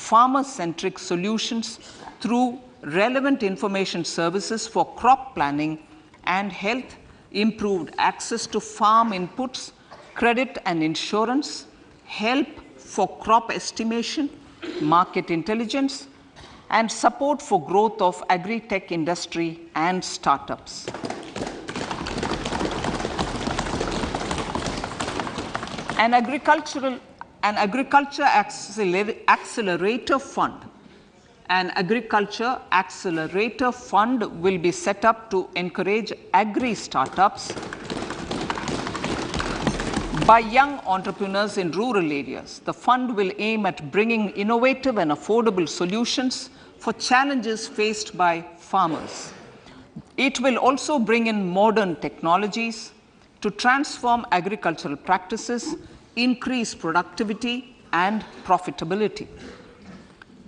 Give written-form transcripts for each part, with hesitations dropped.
farmer-centric solutions through relevant information services for crop planning and health, improved access to farm inputs, credit and insurance, help for crop estimation, market intelligence, and support for growth of agri-tech industry and startups. An agriculture accelerator fund. An agriculture accelerator fund will be set up to encourage agri-startups by young entrepreneurs in rural areas. The fund will aim at bringing innovative and affordable solutions for challenges faced by farmers. It will also bring in modern technologies to transform agricultural practices, increase productivity and profitability.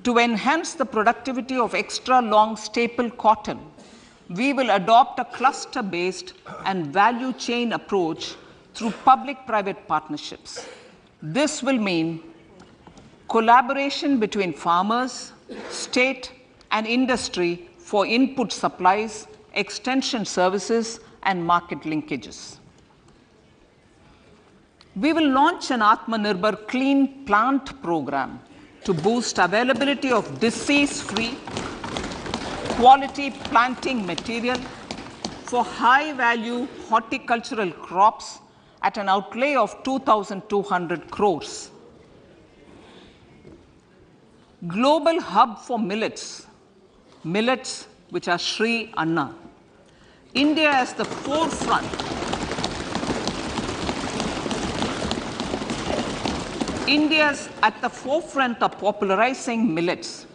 To enhance the productivity of extra long staple cotton, we will adopt a cluster-based and value chain approach through public-private partnerships. This will mean collaboration between farmers, state, and industry for input supplies, extension services, and market linkages. We will launch an Atmanirbhar Clean Plant program to boost availability of disease-free, quality planting material for high-value horticultural crops at an outlay of 2,200 crores. Global hub for millets, which are Sri Anna. India is the forefront. India is at the forefront of popularizing millets,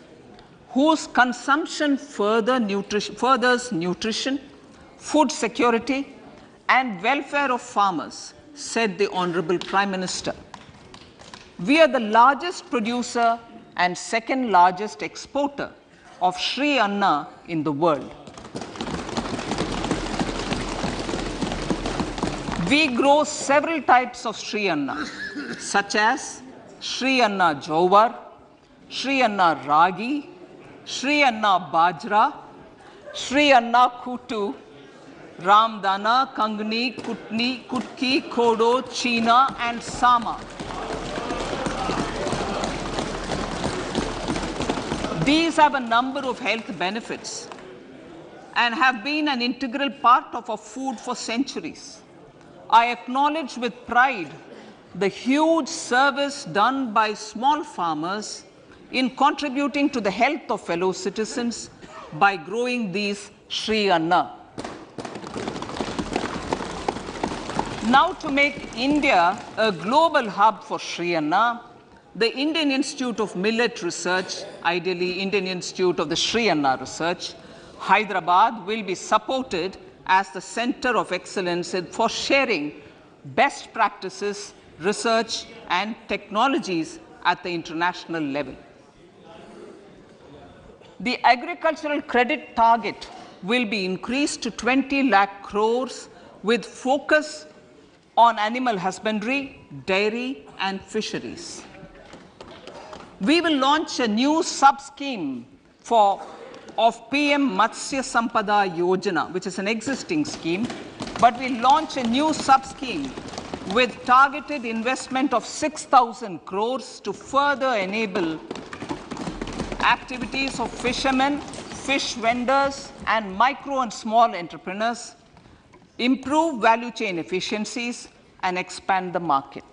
whose consumption furthers nutrition, food security, and welfare of farmers, said the Honorable Prime Minister. We are the largest producer and second largest exporter of Sri Anna in the world. We grow several types of Sri Anna, such as Sri Anna Jowar, Sri Anna Ragi, Sri Anna Bajra, Sri Anna Kutu, Ramdana, Kangni, Kutni, Kutki, Kodo, China, and Sama. These have a number of health benefits and have been an integral part of our food for centuries. I acknowledge with pride the huge service done by small farmers in contributing to the health of fellow citizens by growing these Sri Anna. Now, to make India a global hub for Sri Anna, the Indian Institute of Millet Research, ideally Indian Institute of the Sri Anna Research, Hyderabad, will be supported as the center of excellence for sharing best practices, research, and technologies at the international level. The agricultural credit target will be increased to 20 lakh crores with focus on animal husbandry, dairy, and fisheries. We will launch a new sub-scheme of PM Matsya Sampada Yojana, which is an existing scheme, but we launch a new sub-scheme with targeted investment of 6,000 crores to further enable activities of fishermen, fish vendors, and micro and small entrepreneurs, improve value chain efficiencies, and expand the market.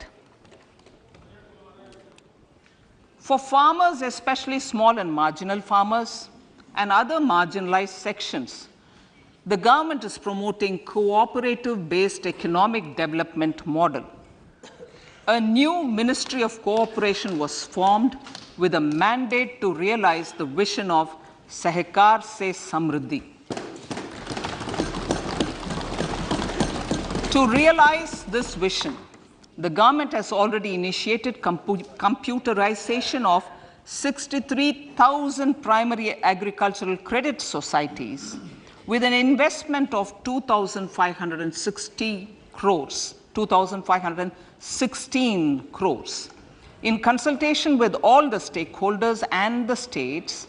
For farmers, especially small and marginal farmers and other marginalized sections, the government is promoting cooperative-based economic development model. A new Ministry of Cooperation was formed with a mandate to realize the vision of Sahakar Se Samriddhi. To realize this vision, the government has already initiated computerization of 63,000 primary agricultural credit societies with an investment of 2,516 crores. In consultation with all the stakeholders and the states,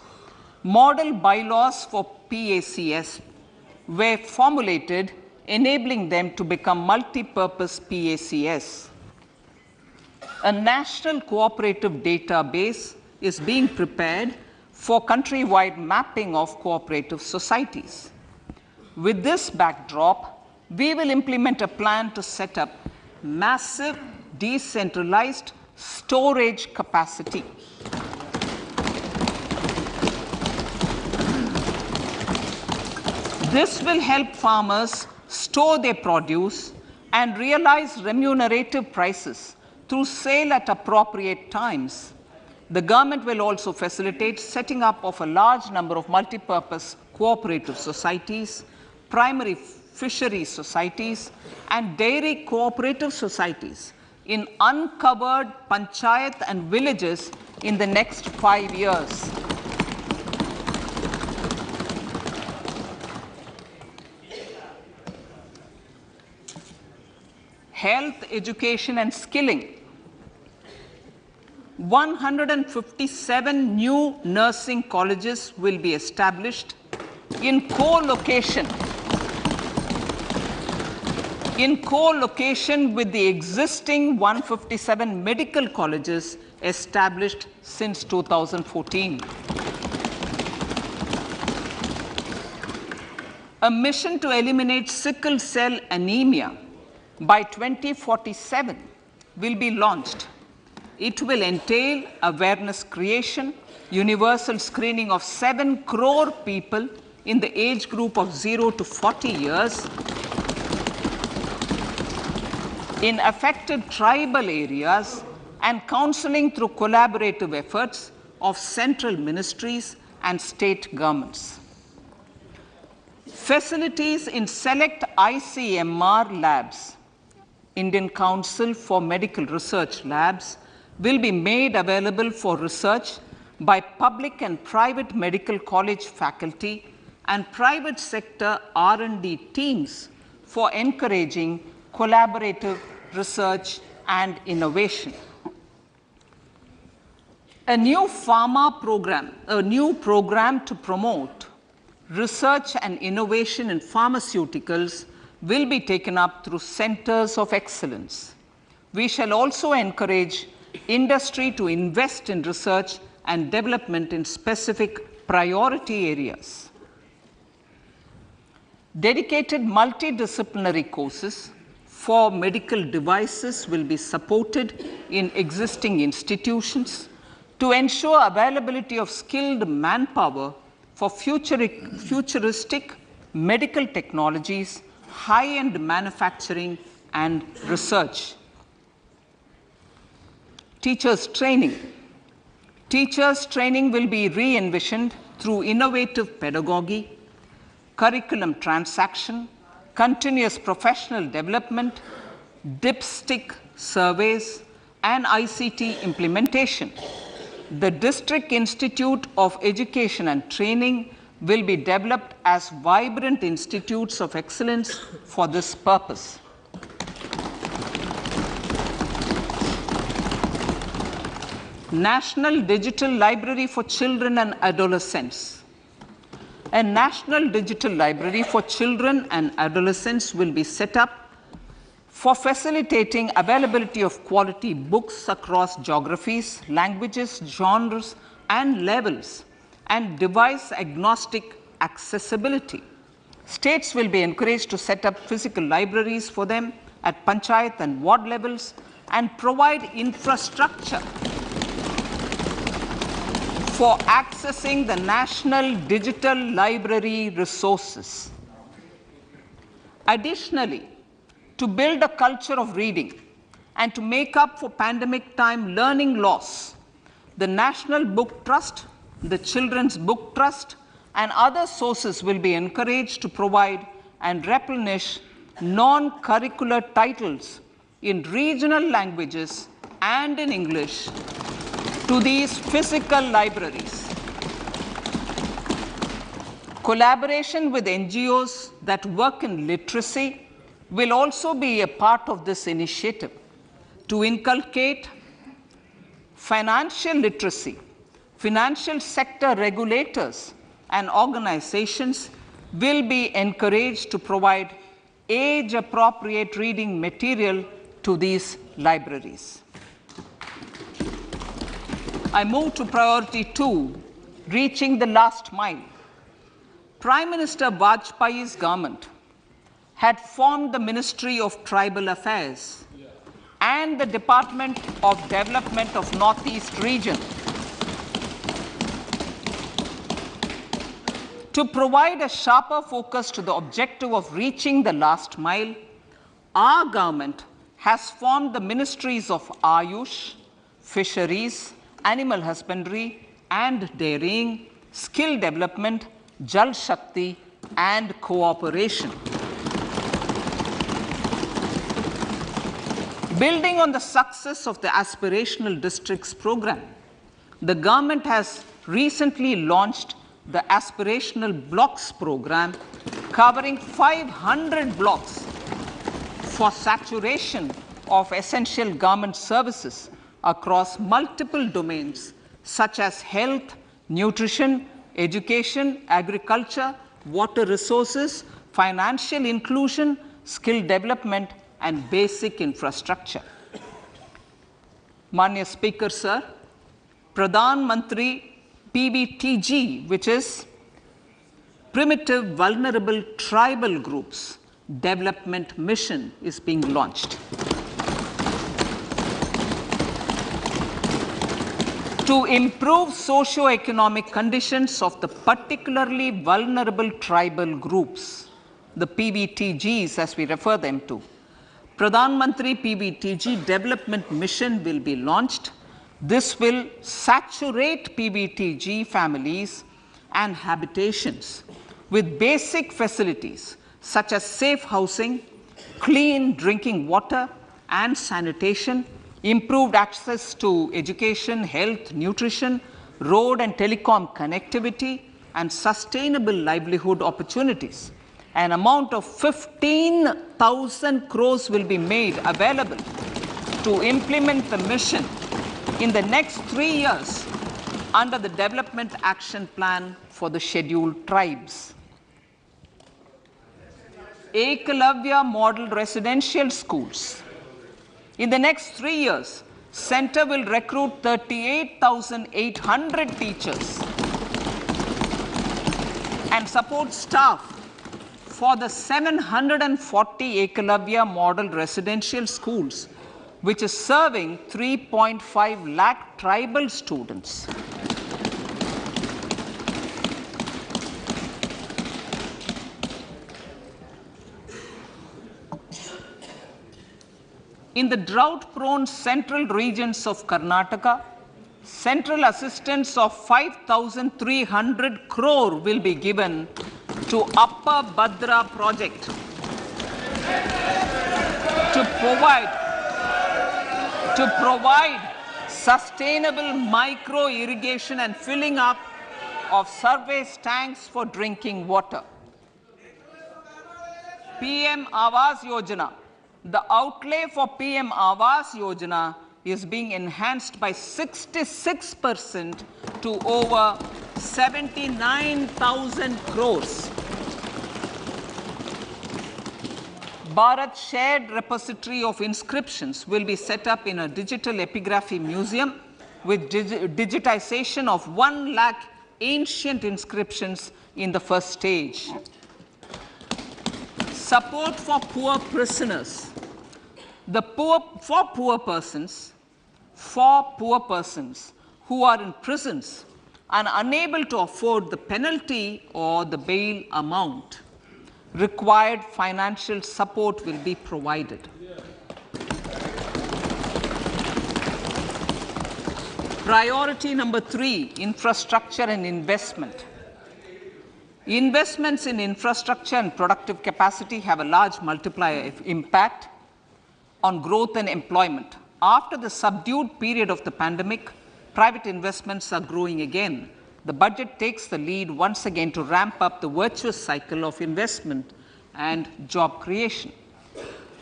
model bylaws for PACS were formulated, enabling them to become multi-purpose PACS. A national cooperative database is being prepared for countrywide mapping of cooperative societies. With this backdrop, we will implement a plan to set up massive decentralized storage capacity. This will help farmers store their produce and realize remunerative prices through sale at appropriate times. The government will also facilitate setting up of a large number of multipurpose cooperative societies, primary fisheries societies, and dairy cooperative societies in uncovered panchayat and villages in the next 5 years. Health, education, and skilling. 157 new nursing colleges will be established in co-location with the existing 157 medical colleges established since 2014. A mission to eliminate sickle cell anemia by 2047 will be launched. It will entail awareness creation, universal screening of 7 crore people in the age group of 0 to 40 years in affected tribal areas, and counseling through collaborative efforts of central ministries and state governments. Facilities in select ICMR labs, Indian Council for Medical Research labs, will be made available for research by public and private medical college faculty and private sector R&D teams for encouraging collaborative research and innovation. A new program to promote research and innovation in pharmaceuticals will be taken up through centers of excellence. We shall also encourage industry to invest in research and development in specific priority areas. Dedicated multidisciplinary courses for medical devices will be supported in existing institutions to ensure availability of skilled manpower for futuristic medical technologies, high-end manufacturing, and research. Teachers' training. Teachers' training will be re-envisioned through innovative pedagogy, curriculum transaction, continuous professional development, dipstick surveys, and ICT implementation. The District Institute of Education and Training will be developed as vibrant institutes of excellence for this purpose. National Digital Library for Children and Adolescents. A National Digital Library for Children and Adolescents will be set up for facilitating availability of quality books across geographies, languages, genres, and levels, and device-agnostic accessibility. States will be encouraged to set up physical libraries for them at panchayat and ward levels and provide infrastructure for accessing the national digital library resources. Additionally, to build a culture of reading and to make up for pandemic time learning loss, the National Book Trust, the Children's Book Trust, and other sources will be encouraged to provide and replenish non-curricular titles in regional languages and in English to these physical libraries. Collaboration with NGOs that work in literacy will also be a part of this initiative to inculcate financial literacy, financial sector regulators and organizations will be encouraged to provide age-appropriate reading material to these libraries. I move to priority 2, reaching the last mile. Prime Minister Vajpayee's government had formed the Ministry of Tribal Affairs and the Department of Development of Northeast Region to provide a sharper focus to the objective of reaching the last mile. Our government has formed the ministries of Ayush, Fisheries, Animal Husbandry and Dairying, Skill Development, Jal Shakti and Cooperation. Building on the success of the Aspirational Districts program, the government has recently launched the Aspirational Blocks program, covering 500 blocks for saturation of essential government services across multiple domains such as health, nutrition, education, agriculture, water resources, financial inclusion, skill development, and basic infrastructure. Manya Speaker, sir, Pradhan Mantri PBTG, which is Primitive Vulnerable Tribal Groups Development Mission, is being launched. To improve socio-economic conditions of the particularly vulnerable tribal groups, the PBTGs as we refer them to, Pradhan Mantri PBTG Development Mission will be launched. This will saturate PBTG families and habitations with basic facilities such as safe housing, clean drinking water and sanitation, improved access to education, health, nutrition, road and telecom connectivity, and sustainable livelihood opportunities. An amount of 15,000 crores will be made available to implement the mission in the next 3 years under the Development Action Plan for the Scheduled Tribes. Ekalavya Model Residential Schools. In the next 3 years, Center will recruit 38,800 teachers and support staff for the 740 Ekalavya Model Residential Schools, which is serving 3.5 lakh tribal students. In the drought-prone central regions of Karnataka, central assistance of 5,300 crore will be given to Upper Bhadra project to provide sustainable micro irrigation and filling up of surface tanks for drinking water. PM Awas Yojana. The outlay for PM Awas Yojana is being enhanced by 66% to over 79,000 crores. Bharat Shared Repository of Inscriptions will be set up in a digital epigraphy museum with digitization of 1 lakh ancient inscriptions in the first stage. Support for poor prisoners. For poor persons who are in prisons and unable to afford the penalty or the bail amount, required financial support will be provided. Priority number 3, infrastructure and investment. Investments in infrastructure and productive capacity have a large multiplier impact on growth and employment. After the subdued period of the pandemic, private investments are growing again. The budget takes the lead once again to ramp up the virtuous cycle of investment and job creation.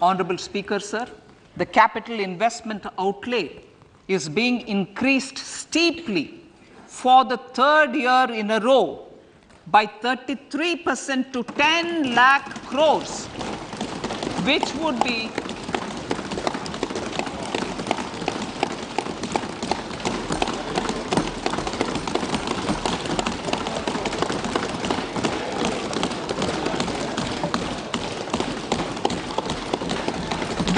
Honorable Speaker, sir, the capital investment outlay is being increased steeply for the third year in a row by 33% to 10 lakh crores, which would be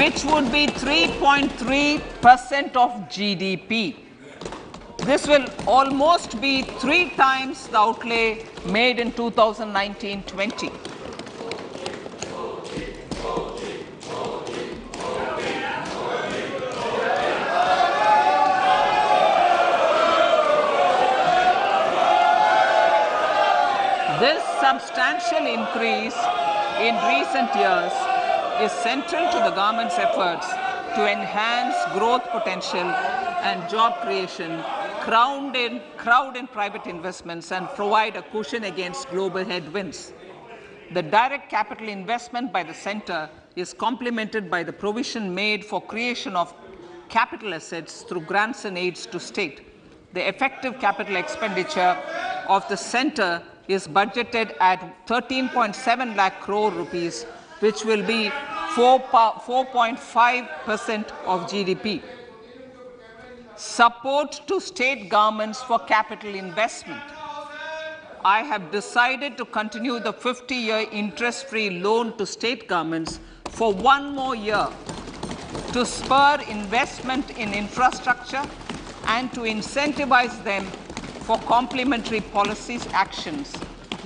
which would be 3.3% of GDP. This will almost be 3 times the outlay made in 2019-20. This substantial increase in recent years is central to the government's efforts to enhance growth potential and job creation, crowd in private investments, and provide a cushion against global headwinds. The direct capital investment by the center is complemented by the provision made for creation of capital assets through grants and aids to state. The effective capital expenditure of the center is budgeted at 13.7 lakh crore rupees, which will be 4.5% of GDP. Support to state governments for capital investment. I have decided to continue the 50-year interest-free loan to state governments for 1 more year to spur investment in infrastructure and to incentivize them for complementary policies actions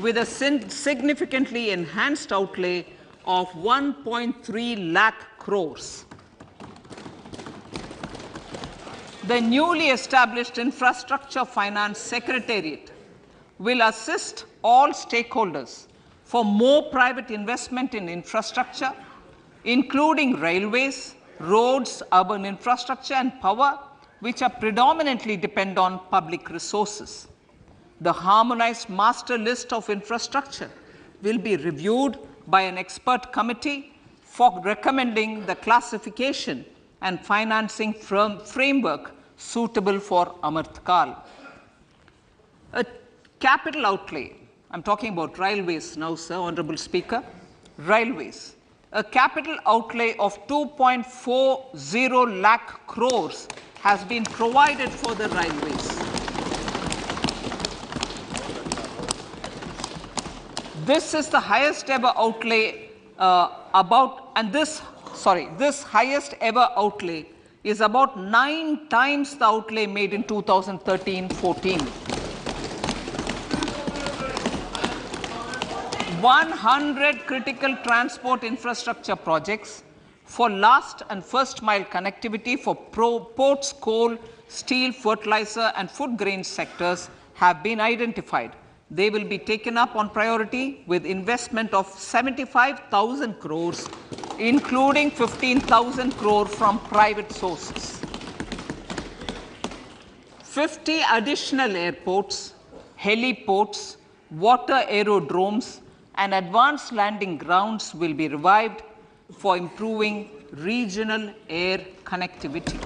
with a significantly enhanced outlay of 1.3 lakh crores. The newly established Infrastructure Finance Secretariat will assist all stakeholders for more private investment in infrastructure, including railways, roads, urban infrastructure, and power, which are predominantly depend on public resources. The harmonized master list of infrastructure will be reviewed by an expert committee for recommending the classification and financing framework suitable for Amith Kal. A capital outlay, I'm talking about railways now, sir, Honorable Speaker, railways. A capital outlay of 2.40 lakh crores has been provided for the railways. This is the highest ever outlay this highest ever outlay is about 9 times the outlay made in 2013-14. 100 critical transport infrastructure projects for last and first mile connectivity for ports, coal, steel, fertilizer, and food grain sectors have been identified. They will be taken up on priority with investment of 75,000 crores, including 15,000 crore from private sources. 50 additional airports, heliports, water aerodromes, and advanced landing grounds will be revived for improving regional air connectivity.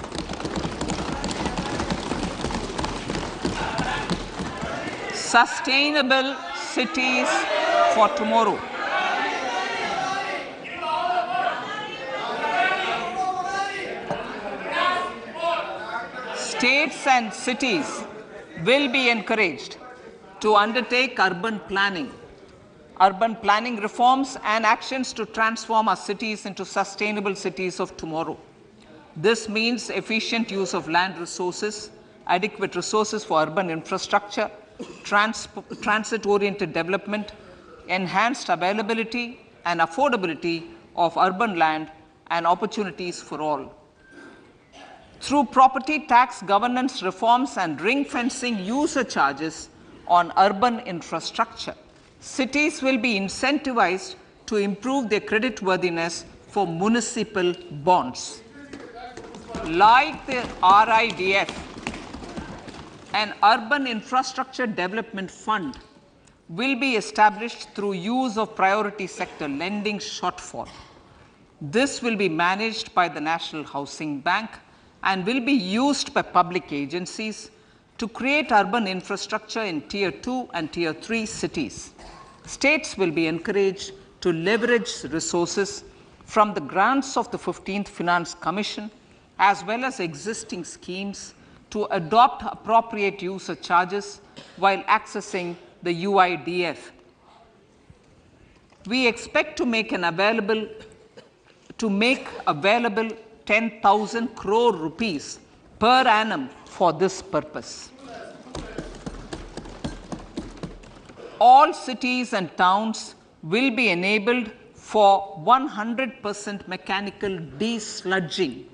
Sustainable cities for tomorrow. States and cities will be encouraged to undertake urban planning reforms and actions to transform our cities into sustainable cities of tomorrow. This means efficient use of land resources, adequate resources for urban infrastructure, transit-oriented development, enhanced availability and affordability of urban land, and opportunities for all. Through property tax governance reforms and ring-fencing user charges on urban infrastructure, cities will be incentivized to improve their creditworthiness for municipal bonds. Like the RIDF, an urban infrastructure development fund will be established through use of priority sector lending shortfall. This will be managed by the National Housing Bank and will be used by public agencies to create urban infrastructure in Tier 2 and Tier 3 cities. States will be encouraged to leverage resources from the grants of the 15th Finance Commission as well as existing schemes to adopt appropriate user charges while accessing the UIDF. We expect to make available 10,000 crore rupees per annum for this purpose. All cities and towns will be enabled for 100% mechanical desludging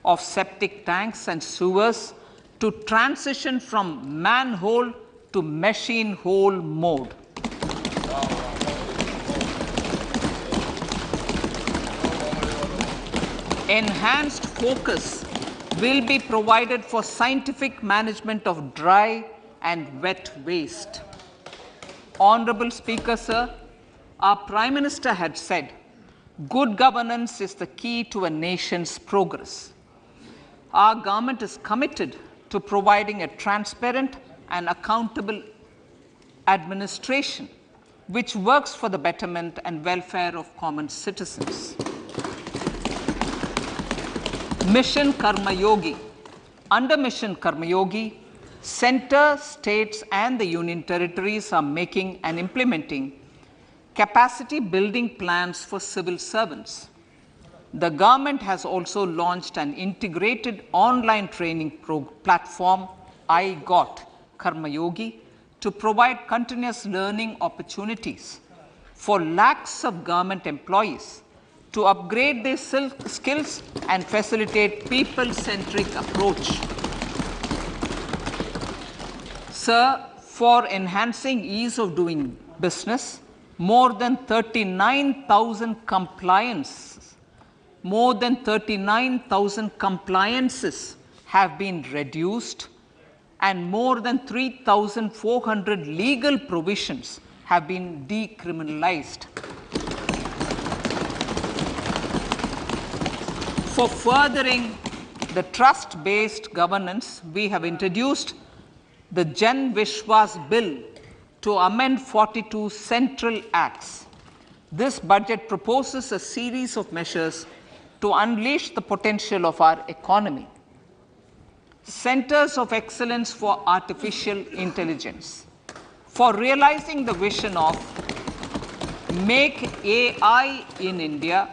of septic tanks and sewers to transition from manhole to machine hole mode. Enhanced focus will be provided for scientific management of dry and wet waste. Honorable Speaker, sir, our Prime Minister had said, good governance is the key to a nation's progress. Our government is committed to providing a transparent and accountable administration which works for the betterment and welfare of common citizens. Mission Karma Yogi. Under Mission Karma Yogi, center, states and the union territories are making and implementing capacity building plans for civil servants. The government has also launched an integrated online training platform, I Got Karma Yogi, to provide continuous learning opportunities for lakhs of government employees to upgrade their skills and facilitate people-centric approach. Sir, for enhancing ease of doing business, more than 39,000 compliances have been reduced and more than 3,400 legal provisions have been decriminalized. For furthering the trust-based governance, we have introduced the Jan Vishwas Bill to amend 42 central acts. This budget proposes a series of measures to unleash the potential of our economy. Centers of Excellence for Artificial Intelligence. For realizing the vision of Make AI in India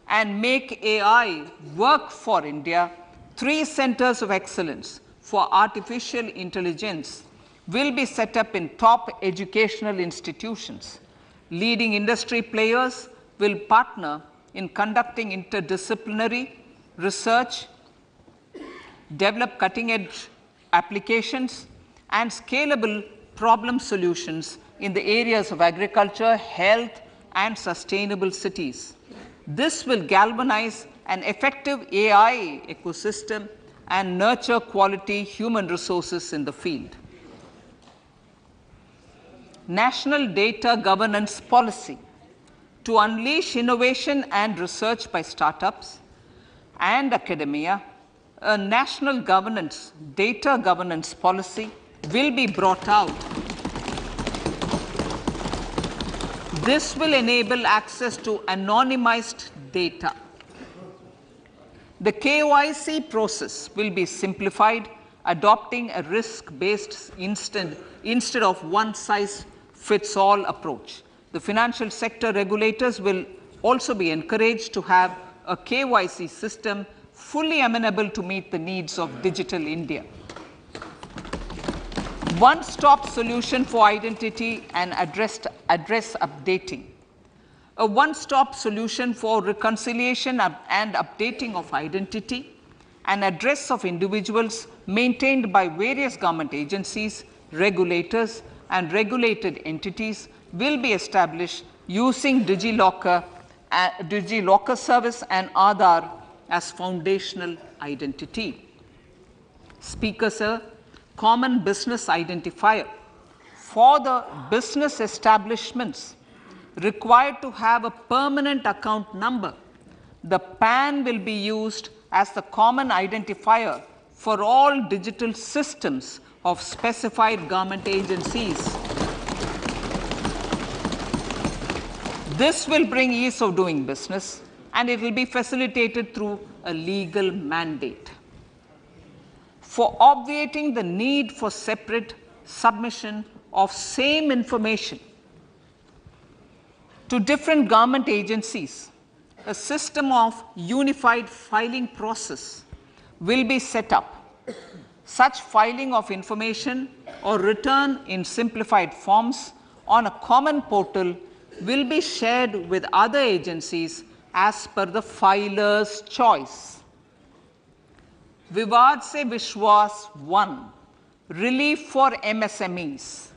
and Make AI Work for India, 3 centers of excellence for artificial intelligence will be set up in top educational institutions. Leading industry players will partner in conducting interdisciplinary research, develop cutting-edge applications, and scalable problem solutions in the areas of agriculture, health, and sustainable cities. This will galvanize an effective AI ecosystem and nurture quality human resources in the field. National Data Governance Policy. To unleash innovation and research by startups and academia, a national data governance policy will be brought out. This will enable access to anonymized data. The KYC process will be simplified, adopting a risk-based instead of one-size-fits-all approach. The financial sector regulators will also be encouraged to have a KYC system fully amenable to meet the needs of digital India. One-stop solution for identity and address updating. A one-stop solution for reconciliation and updating of identity and address of individuals maintained by various government agencies, regulators, and regulated entities will be established using DigiLocker service and Aadhaar as foundational identity. Speaker, sir, common business identifier. For the business establishments required to have a permanent account number, the PAN will be used as the common identifier for all digital systems of specified government agencies. This will bring ease of doing business, and it will be facilitated through a legal mandate. For obviating the need for separate submission of same information to different government agencies, a system of unified filing process will be set up. Such filing of information or return in simplified forms on a common portal will be shared with other agencies as per the filer's choice. Vivad se Vishwas 1, relief for MSMEs.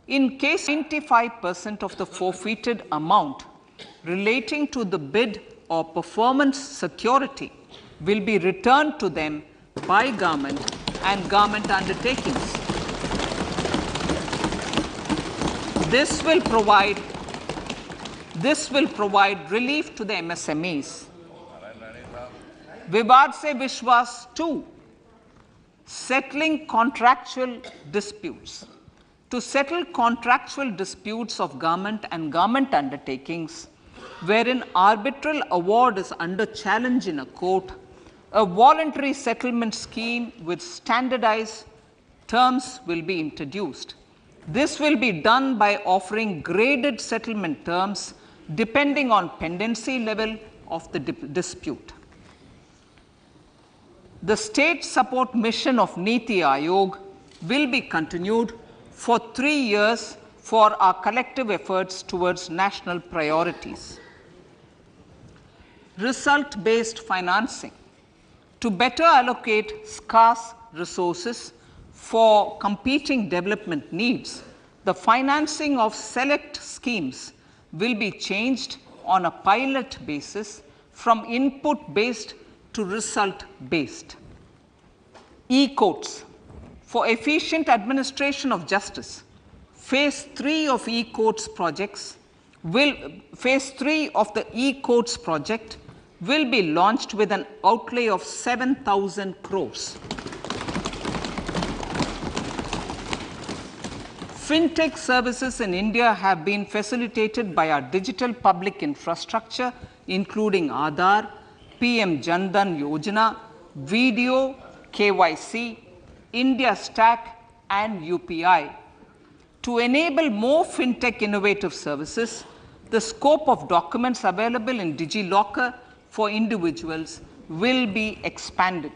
In case 95% of the forfeited amount relating to the bid or performance security will be returned to them by government and government undertakings. This will provide relief to the MSMEs. Vivad se Vishwas 2, settling contractual disputes. To settle contractual disputes of government and government undertakings, wherein arbitral award is under challenge in a court, a voluntary settlement scheme with standardized terms will be introduced. This will be done by offering graded settlement terms depending on pendency level of the dispute. The state support mission of Niti Aayog will be continued for 3 years for our collective efforts towards national priorities. Result-based financing. To better allocate scarce resources for competing development needs, the financing of select schemes will be changed on a pilot basis from input-based to result-based. E-courts. For efficient administration of justice, phase 3 of e-courts project will be launched with an outlay of 7,000 crores. Fintech services in India have been facilitated by our digital public infrastructure, including Aadhaar, PM Jan Dhan Yojana, Video, KYC, India Stack, and UPI. To enable more fintech innovative services, the scope of documents available in DigiLocker for individuals will be expanded.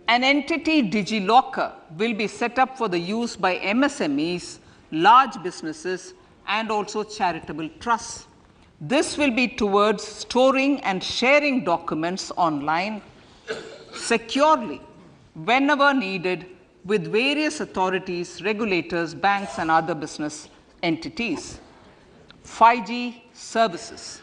An entity DigiLocker will be set up for the use by MSMEs, large businesses, and also charitable trusts. This will be towards storing and sharing documents online securely whenever needed with various authorities, regulators, banks, and other business entities. 5G services.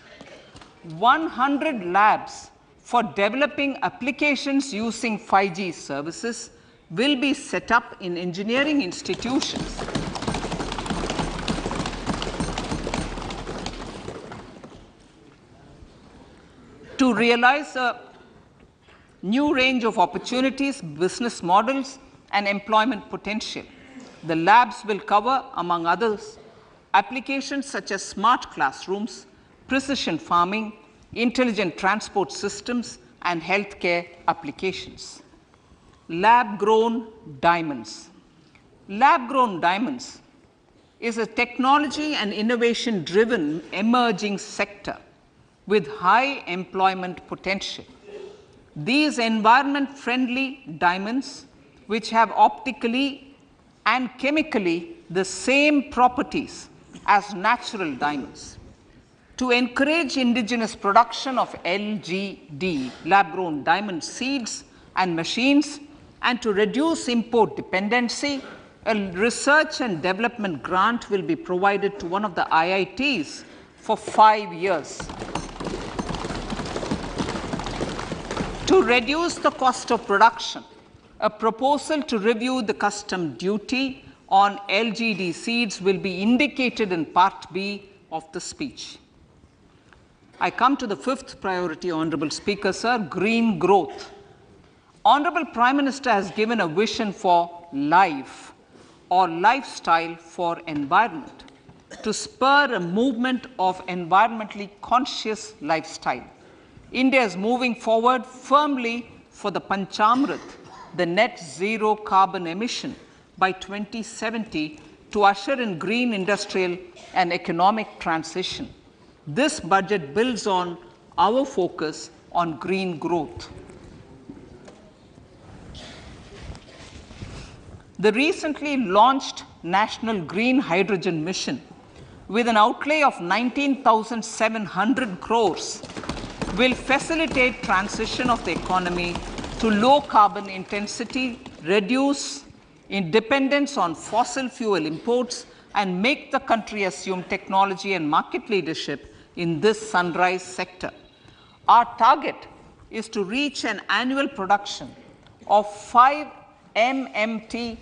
100 labs for developing applications using 5G services will be set up in engineering institutions. To realize a new range of opportunities, business models, and employment potential, the labs will cover, among others, applications such as smart classrooms, precision farming, intelligent transport systems, and healthcare applications. Lab-grown diamonds. Lab-grown diamonds is a technology and innovation-driven emerging sector with high employment potential. These environment-friendly diamonds, which have optically and chemically the same properties as natural diamonds. To encourage indigenous production of LGD, lab-grown diamond seeds and machines, and to reduce import dependency, a research and development grant will be provided to one of the IITs for 5 years. To reduce the cost of production, a proposal to review the custom duty on LGD seeds will be indicated in Part B of the speech. I come to the fifth priority, Honorable Speaker, sir, green growth. Honorable Prime Minister has given a vision for life or lifestyle for environment to spur a movement of environmentally conscious lifestyle. India is moving forward firmly for the Panchamrit, the net zero carbon emission by 2070 to usher in green industrial and economic transition. This budget builds on our focus on green growth. The recently launched National Green Hydrogen Mission, with an outlay of 19,700 crores, will facilitate transition of the economy to low carbon intensity, reduce dependence on fossil fuel imports, and make the country assume technology and market leadership in this sunrise sector. Our target is to reach an annual production of 5 MMT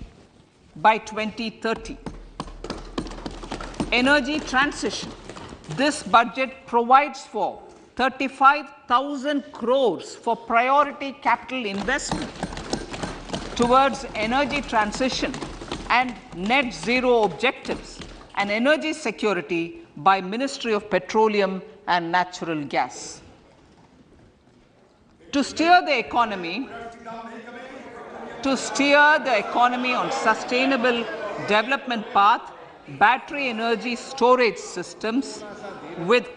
by 2030. Energy transition. This budget provides for 35,000 crores for priority capital investment towards energy transition and net zero objectives and energy security by Ministry of Petroleum and Natural Gas. To steer the economy on sustainable development path, battery energy storage systems with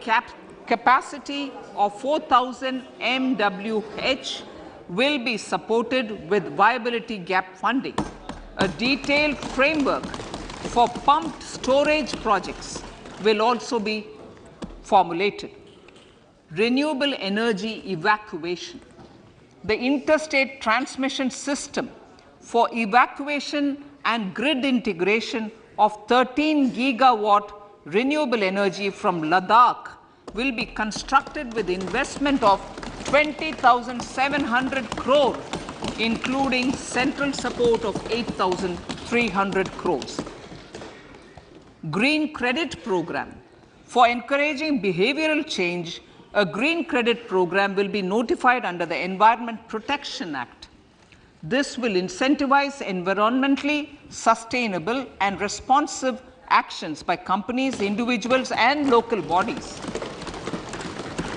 capacity of 4,000 MWH will be supported with viability gap funding. A detailed framework for pumped storage projects will also be formulated. Renewable energy evacuation. The interstate transmission system for evacuation and grid integration of 13 gigawatt renewable energy from Ladakh will be constructed with investment of 20,700 crore, including central support of 8,300 crores. Green credit program. For encouraging behavioral change, a green credit program will be notified under the Environment Protection Act. This will incentivize environmentally sustainable and responsive actions by companies, individuals, and local bodies,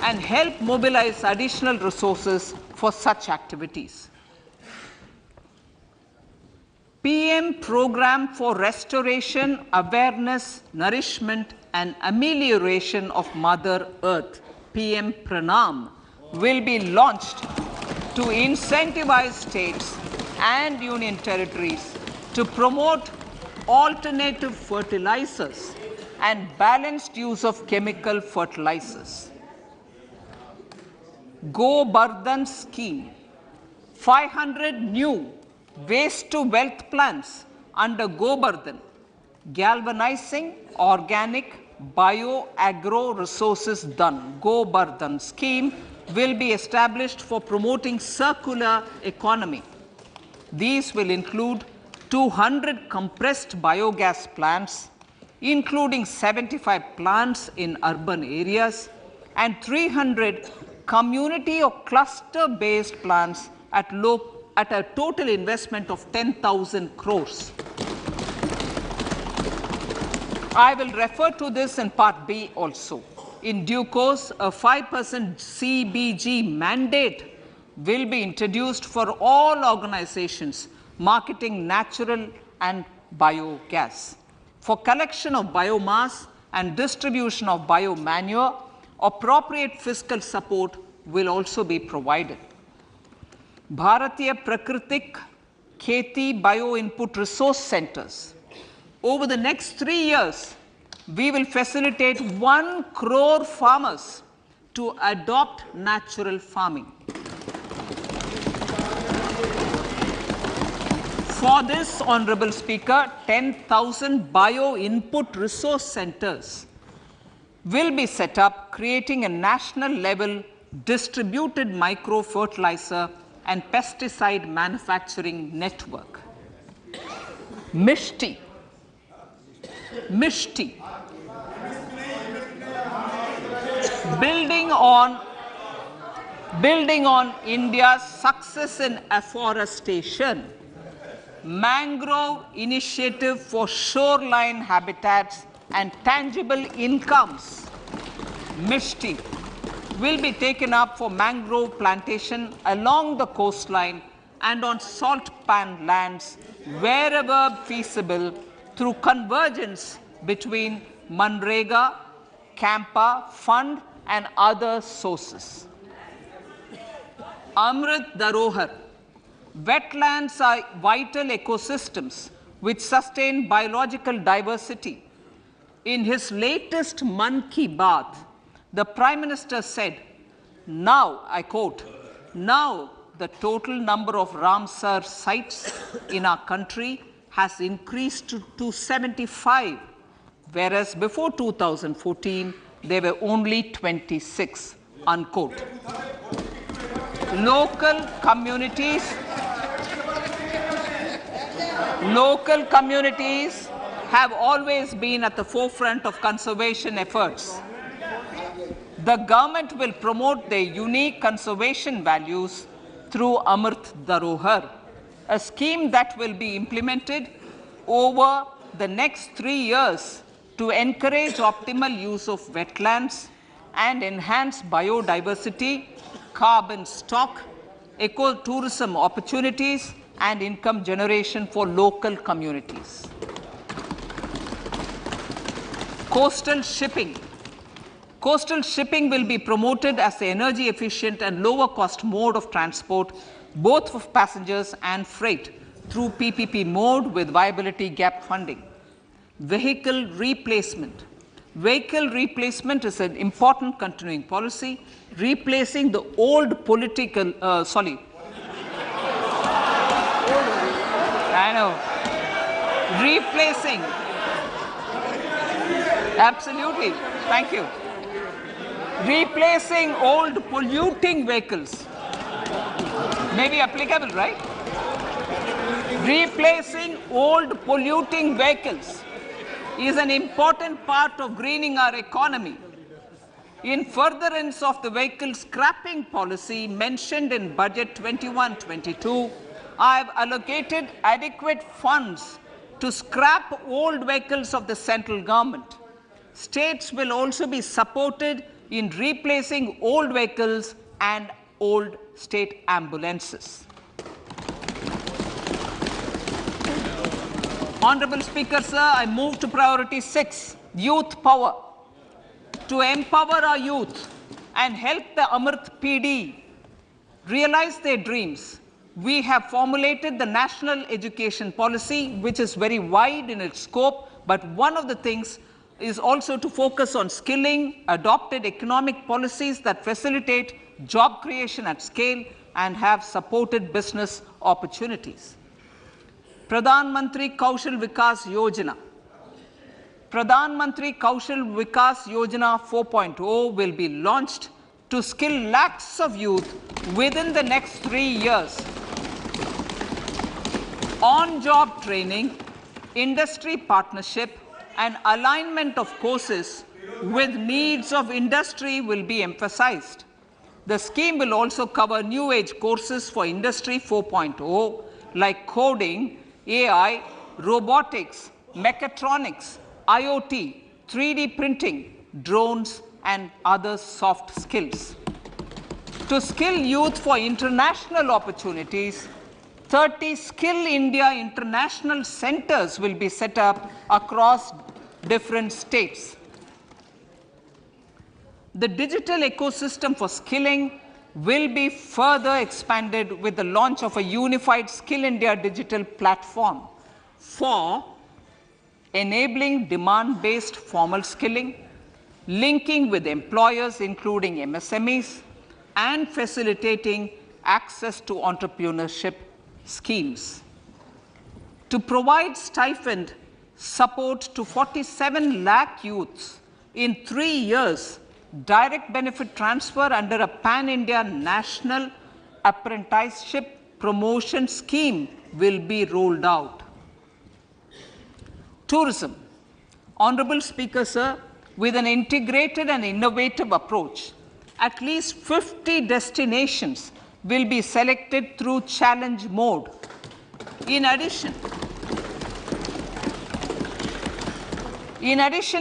and help mobilize additional resources for such activities. PM Program for Restoration, Awareness, Nourishment, and Amelioration of Mother Earth, PM Pranam, will be launched to incentivize states and union territories to promote alternative fertilizers and balanced use of chemical fertilizers. Go Bardhan Scheme. 500 new waste to wealth plants under Go Bardhan, galvanizing organic bio-agro resources done. Go Bardhan scheme will be established for promoting circular economy. These will include 200 compressed biogas plants, including 75 plants in urban areas, and 300 community or cluster-based plants at a total investment of 10,000 crores. I will refer to this in Part B also. In due course, a 5% CBG mandate will be introduced for all organizations marketing natural and biogas. For collection of biomass and distribution of biomanure, appropriate fiscal support will also be provided. Bharatiya Prakritik Kheti Bio Input Resource Centers. Over the next 3 years, we will facilitate 1 crore farmers to adopt natural farming. For this, Honorable Speaker, 10,000 bio input resource centers will be set up, creating a national level distributed micro fertilizer and pesticide manufacturing network. Mishti. Building on India's success in afforestation, mangrove initiative for shoreline habitats and tangible incomes, MISHTI, will be taken up for mangrove plantation along the coastline and on salt pan lands wherever feasible through convergence between Manrega, Campa Fund and other sources. Amrit Dharohar. Wetlands are vital ecosystems which sustain biological diversity. In his latest Mann Ki Baat, the Prime Minister said, now, I quote, now the total number of Ramsar sites in our country has increased to 75, whereas before 2014, there were only 26, unquote. Local communities have always been at the forefront of conservation efforts. The government will promote their unique conservation values through Amrit Dharohar, a scheme that will be implemented over the next 3 years to encourage optimal use of wetlands and enhance biodiversity, carbon stock, ecotourism opportunities, and income generation for local communities. Coastal shipping. Coastal shipping will be promoted as the energy efficient and lower cost mode of transport, both for passengers and freight, through PPP mode with viability gap funding. Vehicle replacement. Vehicle replacement is an important continuing policy, replacing the old political, replacing, absolutely, thank you. Replacing old polluting vehicles. May be applicable, right? Replacing old polluting vehicles is an important part of greening our economy. In furtherance of the vehicle scrapping policy mentioned in Budget 21-22, I have allocated adequate funds to scrap old vehicles of the central government. States will also be supported in replacing old vehicles and old state ambulances. Honorable Speaker, sir, I move to priority 6, youth power. To empower our youth and help the Amrit PD realize their dreams, we have formulated the national education policy, which is very wide in its scope, but one of the things is also to focus on skilling, adopted economic policies that facilitate job creation at scale and have supported business opportunities. Pradhan Mantri Kaushal Vikas Yojana. Pradhan Mantri Kaushal Vikas Yojana 4.0 will be launched to skill lakhs of youth within the next 3 years. On-job training, industry partnership, and alignment of courses with needs of industry will be emphasized. The scheme will also cover new age courses for Industry 4.0 like coding, AI, robotics, mechatronics, IoT, 3D printing, drones, and other soft skills. To skill youth for international opportunities, 30 Skill India international centers will be set up across different states. The digital ecosystem for skilling will be further expanded with the launch of a unified Skill India digital platform for enabling demand-based formal skilling, linking with employers including MSMEs, and facilitating access to entrepreneurship schemes. To provide stipend support to 47 lakh youths in 3 years, direct benefit transfer under a pan-India national apprenticeship promotion scheme will be rolled out. Tourism. Honorable Speaker, sir, with an integrated and innovative approach. At least 50 destinations will be selected through challenge mode. In addition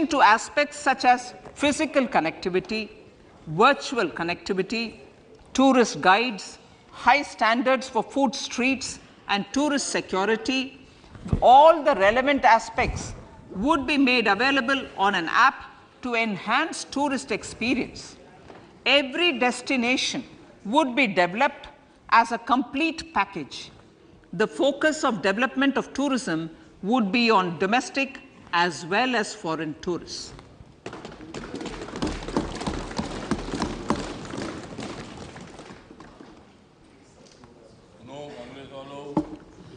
to aspects such as physical connectivity, virtual connectivity, tourist guides, high standards for food streets, and tourist security, all the relevant aspects would be made available on an app to enhance tourist experience. Every destination would be developed as a complete package. The focus of development of tourism would be on domestic as well as foreign tourists.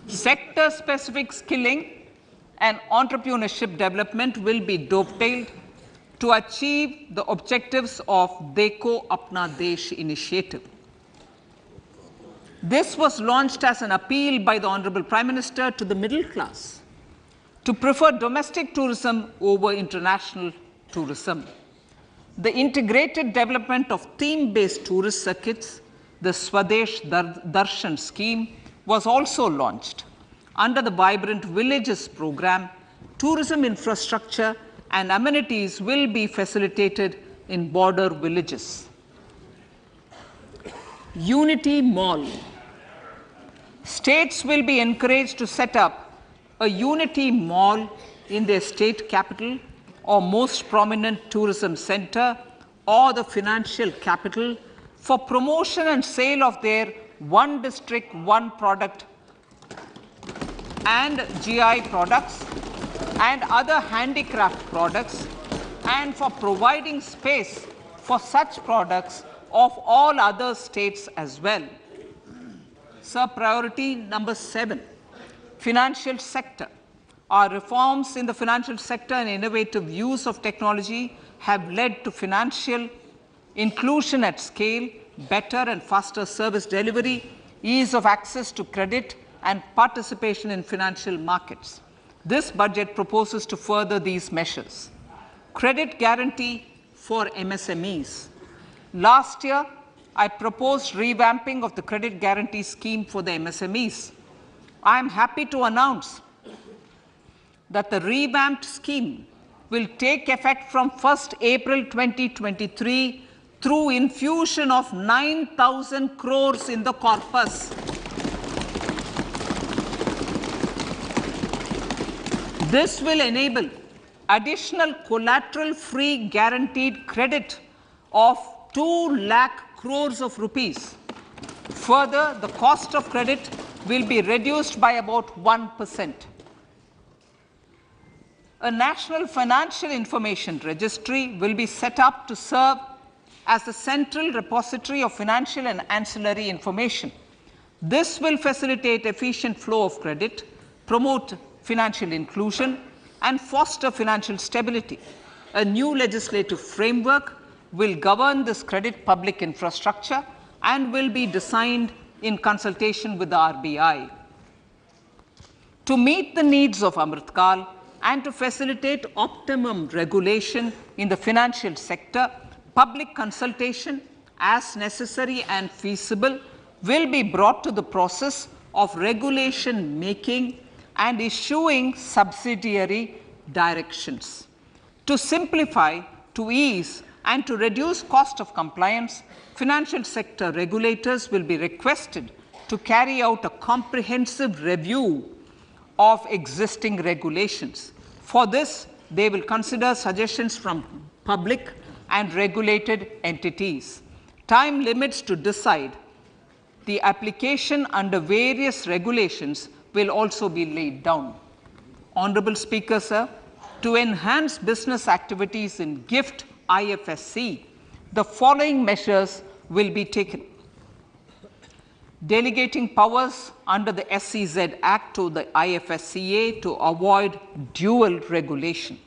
Sector-specific skilling and entrepreneurship development will be dovetailed to achieve the objectives of Dekho Apna Desh initiative. This was launched as an appeal by the Honorable Prime Minister to the middle class to prefer domestic tourism over international tourism. The integrated development of theme-based tourist circuits, the Swadesh Darshan scheme, was also launched. Under the Vibrant Villages program, tourism infrastructure and amenities will be facilitated in border villages. Unity Mall. States will be encouraged to set up a Unity Mall in their state capital or most prominent tourism center or the financial capital for promotion and sale of their one district, one product and GI products and other handicraft products, and for providing space for such products of all other states as well. Sir, priority number 7, financial sector. Our reforms in the financial sector and innovative use of technology have led to financial inclusion at scale, better and faster service delivery, ease of access to credit, and participation in financial markets. This budget proposes to further these measures. Credit guarantee for MSMEs. Last year, I proposed revamping of the credit guarantee scheme for the MSMEs. I am happy to announce that the revamped scheme will take effect from 1st April 2023 through infusion of 9,000 crores in the corpus. This will enable additional collateral-free guaranteed credit of 2 lakh crores of rupees. Further, the cost of credit will be reduced by about 1%. A national financial information registry will be set up to serve as the central repository of financial and ancillary information. This will facilitate efficient flow of credit, promote financial inclusion, and foster financial stability. A new legislative framework will govern this credit public infrastructure and will be designed in consultation with the RBI. To meet the needs of Amrit Kal and to facilitate optimum regulation in the financial sector, public consultation, as necessary and feasible, will be brought to the process of regulation making and issuing subsidiary directions. To simplify, to ease, and to reduce cost of compliance, financial sector regulators will be requested to carry out a comprehensive review of existing regulations. For this, they will consider suggestions from public and regulated entities. Time limits to decide the application under various regulations will also be laid down. Honorable Speaker, sir, to enhance business activities in GIFT IFSC, the following measures will be taken. Delegating powers under the SEZ Act to the IFSCA to avoid dual regulation.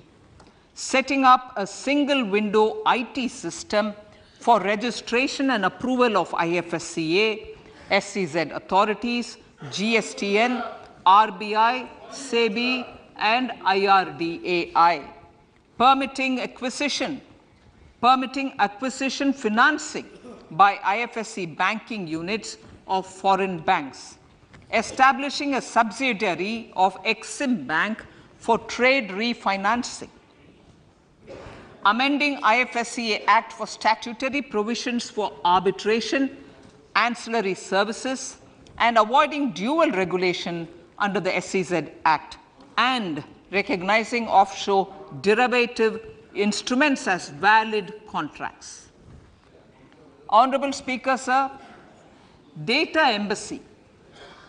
Setting up a single window IT system for registration and approval of IFSCA, SEZ authorities, GSTN, RBI, SEBI, and IRDAI. permitting acquisition financing by IFSC banking units of foreign banks, establishing a subsidiary of Exim Bank for trade refinancing, amending IFSCA Act for statutory provisions for arbitration, ancillary services, and avoiding dual regulation under the SEZ Act, and recognizing offshore derivative instruments as valid contracts. Honorable Speaker, sir, data embassy.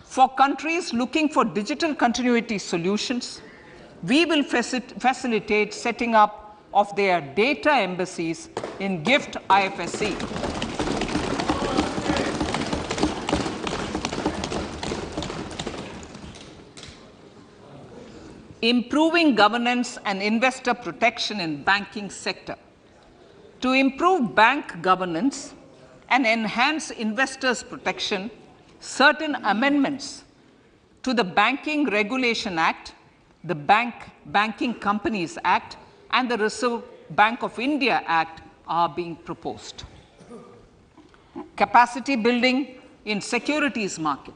For countries looking for digital continuity solutions, we will facilitate setting up of their data embassies in GIFT IFSC. Improving governance and investor protection in banking sector. To improve bank governance and enhance investors' protection, certain amendments to the Banking Regulation Act, the Banking Companies Act, and the Reserve Bank of India Act are being proposed. Capacity building in securities market.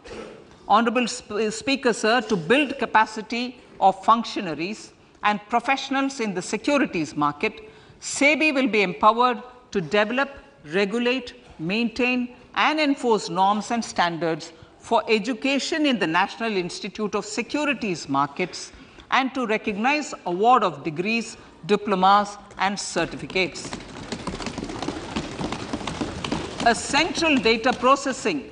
Honorable Speaker, sir, to build capacity of functionaries and professionals in the securities market, SEBI will be empowered to develop, regulate, maintain, and enforce norms and standards for education in the National Institute of Securities Markets and to recognize award of degrees, diplomas, and certificates. A central processing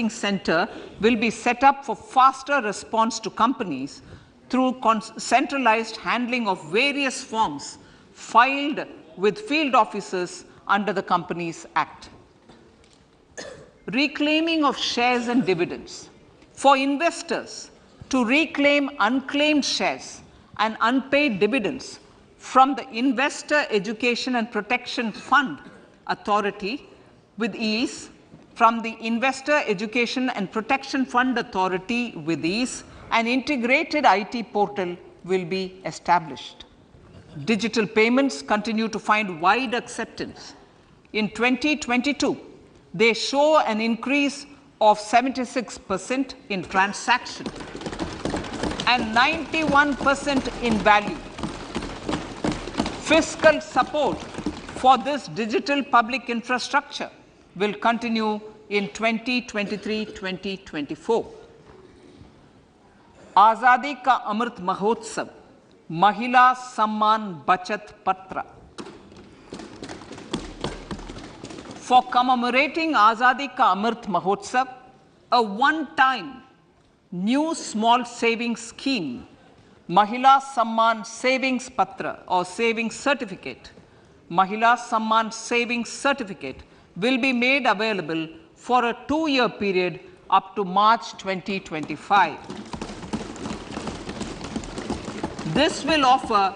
center will be set up for faster response to companies through centralized handling of various forms filed with field officers under the Companies Act. Reclaiming of shares and dividends. For investors to reclaim unclaimed shares and unpaid dividends from the Investor Education and Protection Fund Authority with ease, from the Investor Education and Protection Fund Authority with ease, an integrated IT portal will be established. Digital payments continue to find wide acceptance. In 2022, they show an increase of 76% in transaction and 91% in value. Fiscal support for this digital public infrastructure will continue in 2023-2024. Azadi Ka Amrit Mahotsav, Mahila Samman Bachat Patra. For commemorating Azadi Ka Amrit Mahotsav, a one-time new small savings scheme, Mahila Samman Savings Patra or Savings Certificate, Mahila Samman Savings Certificate will be made available for a 2-year period up to March 2025. This will offer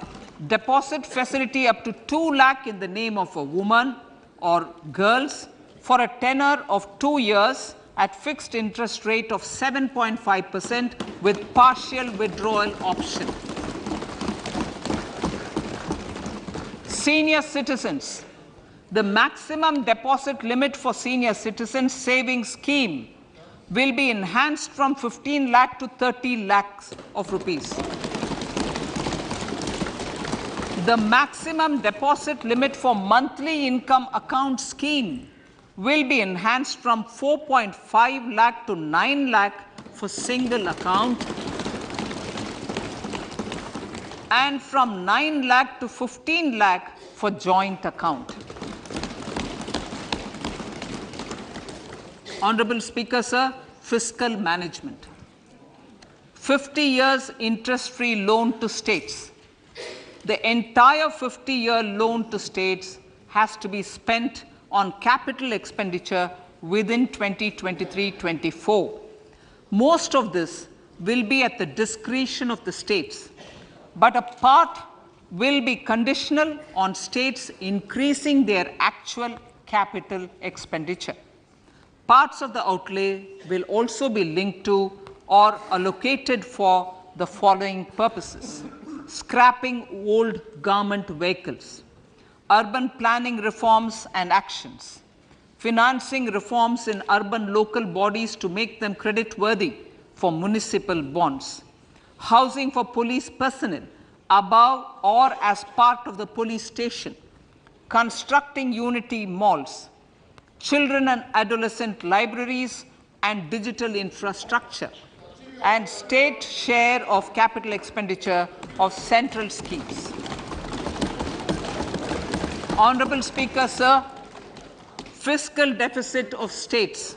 deposit facility up to 2 lakh in the name of a woman or girls for a tenure of 2 years at fixed interest rate of 7.5% with partial withdrawal option. Senior citizens. The maximum deposit limit for senior citizens savings scheme will be enhanced from 15 lakh to 30 lakhs of rupees. The maximum deposit limit for monthly income account scheme will be enhanced from 4.5 lakh to 9 lakh for single account and from 9 lakh to 15 lakh for joint account. Honorable Speaker, sir, fiscal management. 50 years interest-free loan to states. The entire 50-year loan to states has to be spent on capital expenditure within 2023-24. Most of this will be at the discretion of the states, but a part will be conditional on states increasing their actual capital expenditure. Parts of the outlay will also be linked to or allocated for the following purposes: scrapping old government vehicles, urban planning reforms and actions, financing reforms in urban local bodies to make them creditworthy for municipal bonds, housing for police personnel above or as part of the police station, constructing unity malls, children and adolescent libraries and digital infrastructure, and state share of capital expenditure of central schemes. Honorable Speaker, sir, fiscal deficit of states.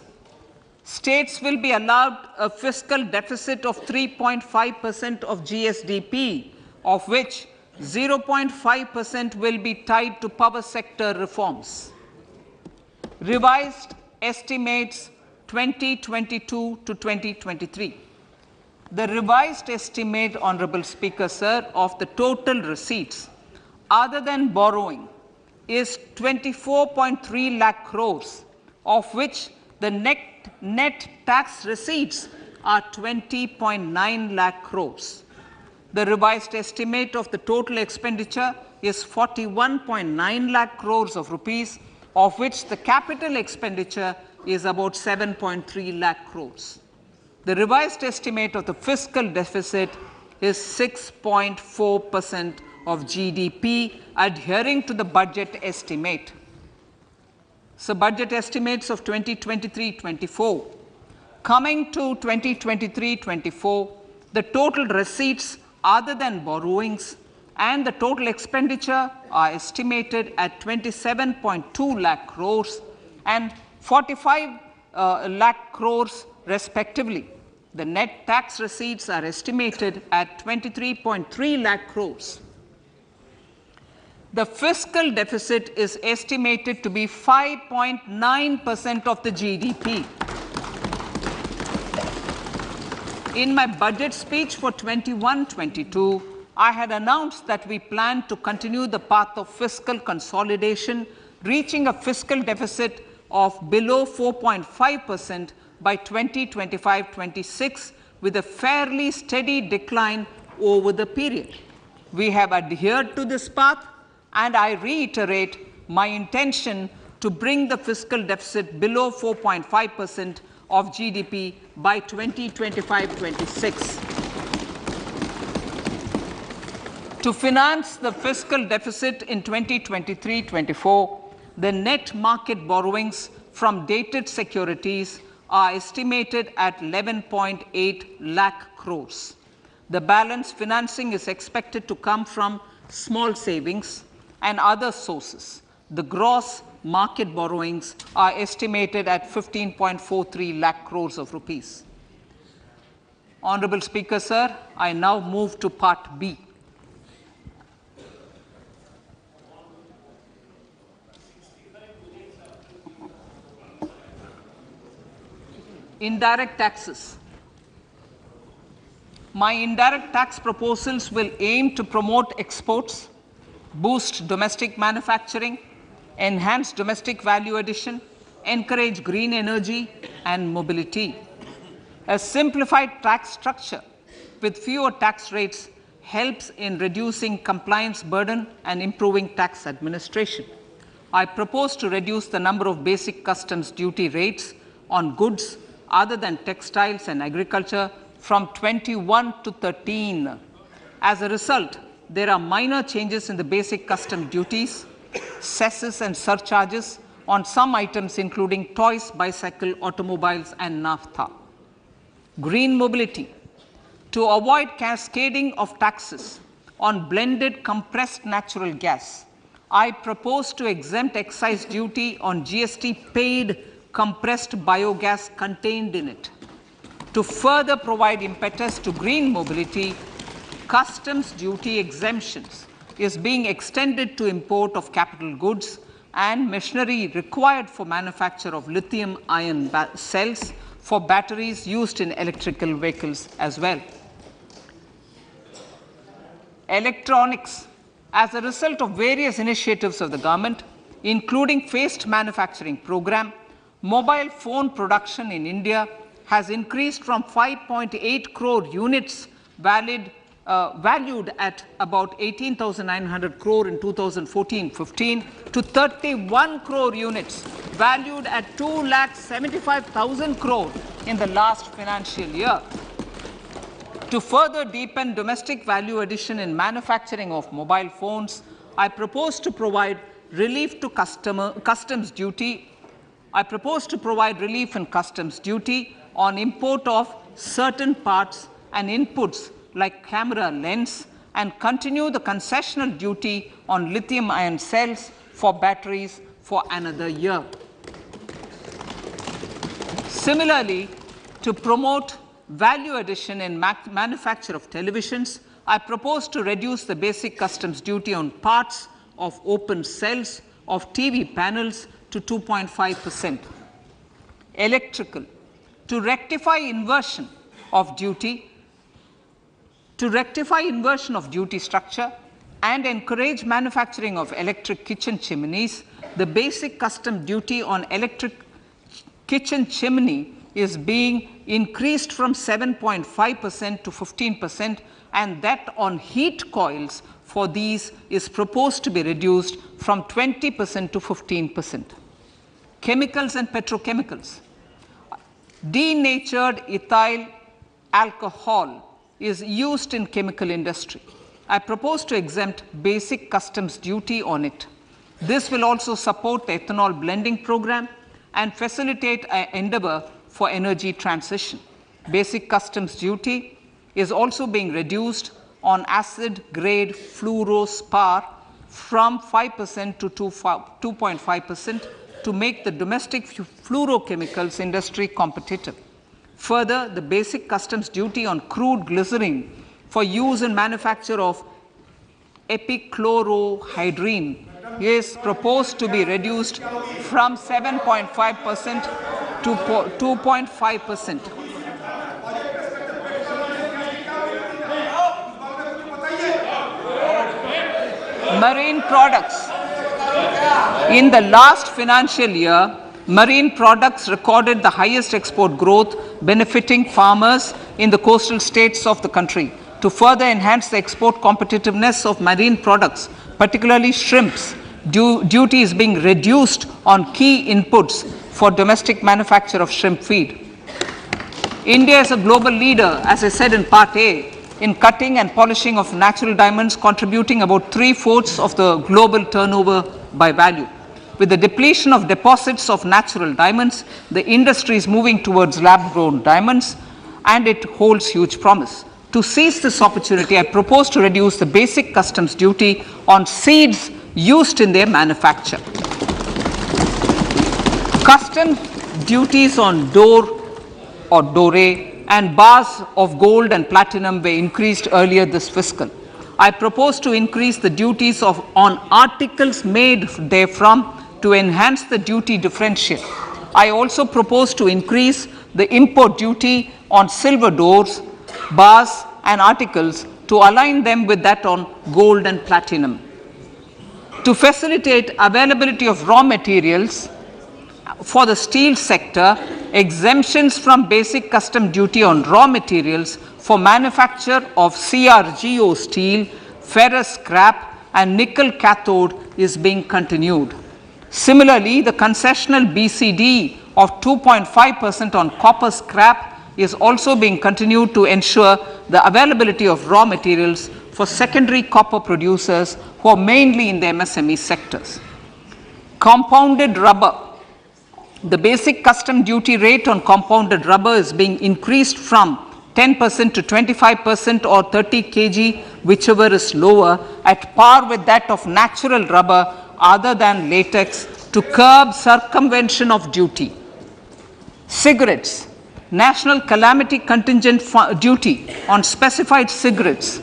States will be allowed a fiscal deficit of 3.5% of GSDP, of which 0.5% will be tied to power sector reforms. Revised estimates 2022 to 2023. The revised estimate, Honorable Speaker, sir, of the total receipts other than borrowing is 24.3 lakh crores, of which the net tax receipts are 20.9 lakh crores. The revised estimate of the total expenditure is 41.9 lakh crores of rupees, of which the capital expenditure is about 7.3 lakh crores. The revised estimate of the fiscal deficit is 6.4% of GDP, adhering to the budget estimate. So, budget estimates of 2023-24. Coming to 2023-24, the total receipts other than borrowings and the total expenditure are estimated at 27.2 lakh crores and 45 lakh crores respectively. The net tax receipts are estimated at 23.3 lakh crores. The fiscal deficit is estimated to be 5.9% of the GDP. In my budget speech for 21-22, I had announced that we plan to continue the path of fiscal consolidation, reaching a fiscal deficit of below 4.5% by 2025-26, with a fairly steady decline over the period. We have adhered to this path, and I reiterate my intention to bring the fiscal deficit below 4.5% of GDP by 2025-26. To finance the fiscal deficit in 2023-24, the net market borrowings from dated securities are estimated at 11.8 lakh crores. The balance financing is expected to come from small savings and other sources. The gross market borrowings are estimated at 15.43 lakh crores of rupees. Honorable Speaker, sir, I now move to Part B. Indirect taxes. My indirect tax proposals will aim to promote exports, boost domestic manufacturing, enhance domestic value addition, encourage green energy and mobility. A simplified tax structure with fewer tax rates helps in reducing compliance burden and improving tax administration. I propose to reduce the number of basic customs duty rates on goods other than textiles and agriculture from 21 to 13. As a result, there are minor changes in the basic custom duties, cesses and surcharges on some items including toys, bicycle, automobiles and naphtha. Green mobility. To avoid cascading of taxes on blended compressed natural gas, I propose to exempt excise duty on GST paid compressed biogas contained in it. To further provide impetus to green mobility, customs duty exemptions is being extended to import of capital goods and machinery required for manufacture of lithium-ion cells for batteries used in electrical vehicles as well. Electronics. As a result of various initiatives of the government, including phased manufacturing program, mobile phone production in India has increased from 5.8 crore units valued at about 18,900 crore in 2014-15 to 31 crore units valued at 2,75,000 crore in the last financial year. To further deepen domestic value addition in manufacturing of mobile phones, I propose to provide relief to customs duty. I propose to provide relief in customs duty on import of certain parts and inputs like camera lens, and continue the concessional duty on lithium ion cells for batteries for another year. Similarly, to promote value addition in manufacture of televisions, I propose to reduce the basic customs duty on parts of open cells of TV panels to 2.5%. Electrical, to rectify inversion of duty structure and encourage manufacturing of electric kitchen chimneys, the basic custom duty on electric kitchen chimney is being increased from 7.5% to 15%, and that on heat coils for these is proposed to be reduced from 20% to 15%. Chemicals and petrochemicals. Denatured ethyl alcohol is used in chemical industry. I propose to exempt basic customs duty on it. This will also support the ethanol blending program and facilitate an endeavor for energy transition. Basic customs duty is also being reduced on acid grade fluorospar from 5% to 2.5% to make the domestic fluorochemicals industry competitive. Further, the basic customs duty on crude glycerin for use in manufacture of epichlorohydrin is proposed to be reduced from 7.5% to 2.5%. Marine products. In the last financial year, marine products recorded the highest export growth, benefiting farmers in the coastal states of the country. To further enhance the export competitiveness of marine products, particularly shrimps, duty is being reduced on key inputs for domestic manufacture of shrimp feed. India is a global leader, as I said in Part A, in cutting and polishing of natural diamonds, contributing about 3/4 of the global turnover by value. With the depletion of deposits of natural diamonds, the industry is moving towards lab-grown diamonds, and it holds huge promise. To seize this opportunity, I propose to reduce the basic customs duty on seeds used in their manufacture. Customs duties on door or dore and bars of gold and platinum were increased earlier this fiscal. I propose to increase the duties on articles made therefrom to enhance the duty differential. I also propose to increase the import duty on silver doors, bars and articles to align them with that on gold and platinum. To facilitate availability of raw materials for the steel sector, exemptions from basic custom duty on raw materials for manufacture of CRGO steel, ferrous scrap and nickel cathode is being continued. Similarly, the concessional BCD of 2.5% on copper scrap is also being continued to ensure the availability of raw materials for secondary copper producers who are mainly in the MSME sectors. Compounded rubber. The basic custom duty rate on compounded rubber is being increased from 10% to 25% or 30 kg, whichever is lower, at par with that of natural rubber other than latex, to curb circumvention of duty. Cigarettes. National calamity contingent duty on specified cigarettes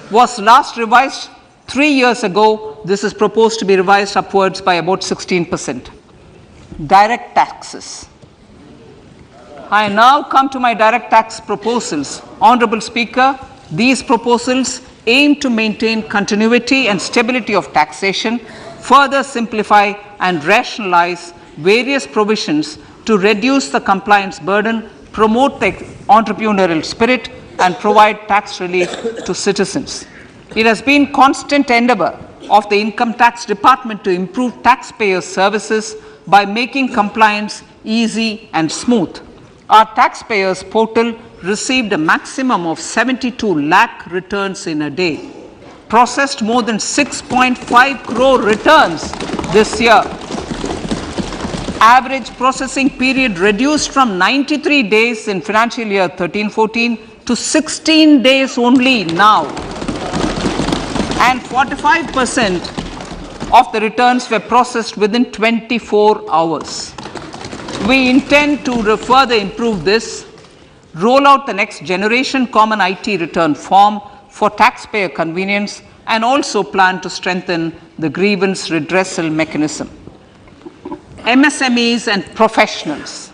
was last revised 3 years ago. This is proposed to be revised upwards by about 16%. Direct taxes. I now come to my direct tax proposals. Honorable Speaker, these proposals aim to maintain continuity and stability of taxation, further simplify and rationalize various provisions to reduce the compliance burden, promote the entrepreneurial spirit, and provide tax relief to citizens. It has been constant endeavor of the Income Tax Department to improve taxpayer services by making compliance easy and smooth. Our taxpayers portal received a maximum of 72 lakh returns in a day, processed more than 6.5 crore returns this year. Average processing period reduced from 93 days in financial year 13-14 to 16 days only now. And 45% of the returns were processed within 24 hours. We intend to further improve this, roll out the next generation common IT return form for taxpayer convenience, and also plan to strengthen the grievance redressal mechanism. MSMEs and professionals.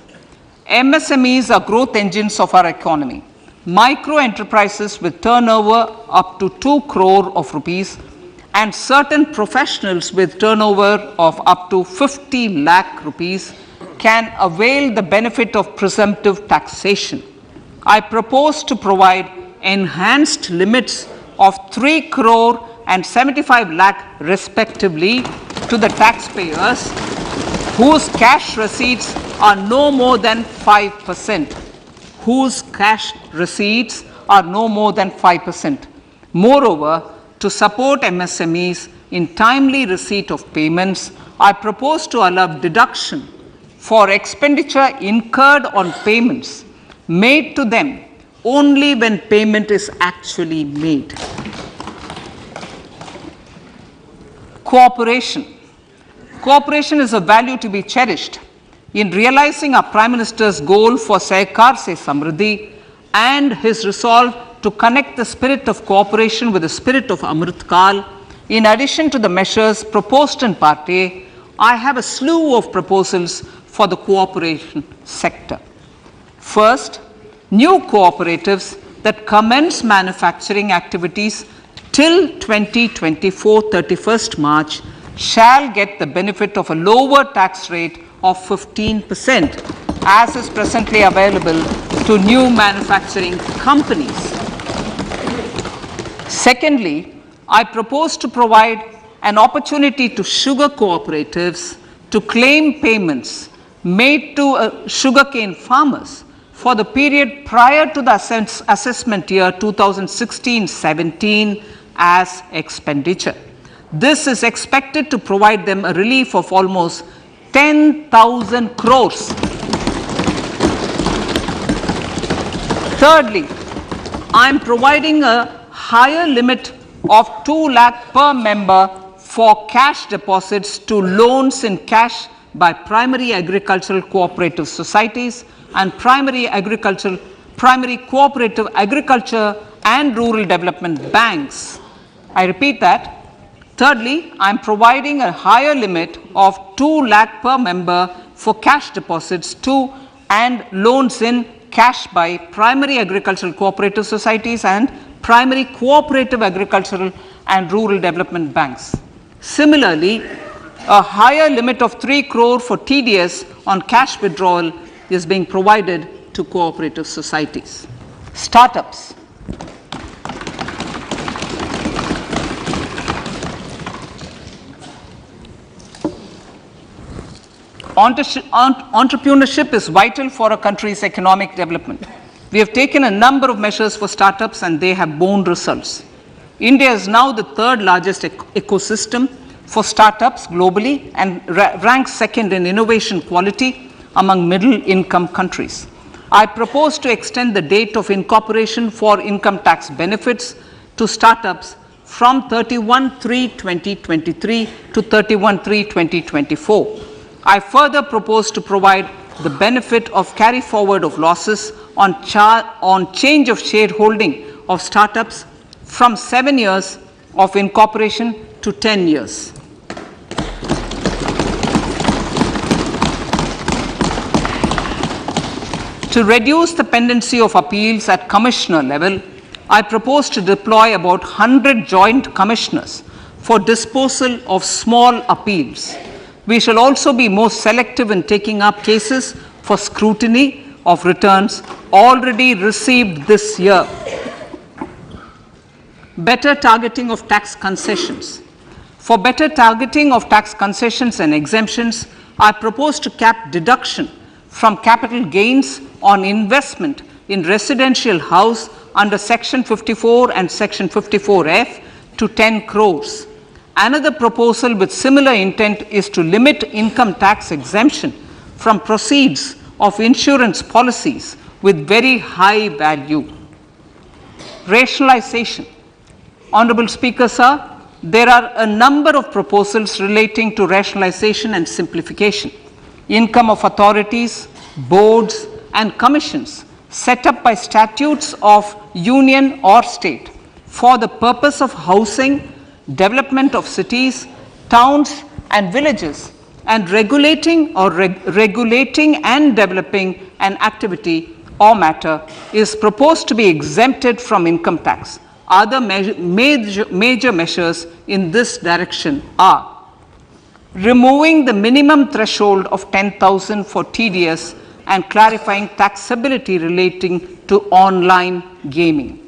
MSMEs are growth engines of our economy. Micro enterprises with turnover up to 2 crore of rupees and certain professionals with turnover of up to 50 lakh rupees can avail the benefit of presumptive taxation. I propose to provide enhanced limits of 3 crore and 75 lakh respectively to the taxpayers whose cash receipts are no more than 5%. Whose cash receipts are no more than 5%. Moreover, to support MSMEs in timely receipt of payments, I propose to allow deduction for expenditure incurred on payments made to them only when payment is actually made. Cooperation. Cooperation is a value to be cherished. In realizing our Prime Minister's goal for Sehkar Se Samriddhi and his resolve to connect the spirit of cooperation with the spirit of Amrit Kal, in addition to the measures proposed in Part A, I have a slew of proposals for the cooperation sector. First, new cooperatives that commence manufacturing activities till 2024 31st March shall get the benefit of a lower tax rate of 15% as is presently available to new manufacturing companies. Secondly, I propose to provide an opportunity to sugar cooperatives to claim payments made to sugarcane farmers for the period prior to the assessment year 2016-17 as expenditure. This is expected to provide them a relief of almost 10,000 crores. Thirdly, I am providing a higher limit of 2 lakh per member for cash deposits to loans in cash by primary agricultural cooperative societies and primary cooperative agriculture and rural development banks. I repeat that. Thirdly, I am providing a higher limit of 2 lakh per member for cash deposits to and loans in cash by primary agricultural cooperative societies and primary cooperative agricultural and rural development banks. Similarly, a higher limit of 3 crore for TDS on cash withdrawal is being provided to cooperative societies. Startups. Entrepreneurship is vital for a country's economic development. We have taken a number of measures for startups and they have borne results. India is now the third largest ecosystem for startups globally and ranks second in innovation quality among middle income countries. I propose to extend the date of incorporation for income tax benefits to startups from 31/3/2023 to 31/3/2024. I further propose to provide the benefit of carry forward of losses on change of shareholding of startups from 7 years of incorporation to 10 years. To reduce the pendency of appeals at commissioner level, I propose to deploy about 100 joint commissioners for disposal of small appeals. We shall also be more selective in taking up cases for scrutiny of returns already received this year. Better targeting of tax concessions. For better targeting of tax concessions and exemptions, I propose to cap deduction from capital gains on investment in residential house under Section 54 and Section 54F to 10 crores. Another proposal with similar intent is to limit income tax exemption from proceeds of insurance policies with very high value. Rationalization. Honorable Speaker, sir, there are a number of proposals relating to rationalization and simplification. Income of authorities, boards, and commissions set up by statutes of union or state for the purpose of housing, development of cities, towns, and villages, and regulating and developing an activity or matter is proposed to be exempted from income tax. Other major measures in this direction are removing the minimum threshold of 10,000 for TDS and clarifying taxability relating to online gaming,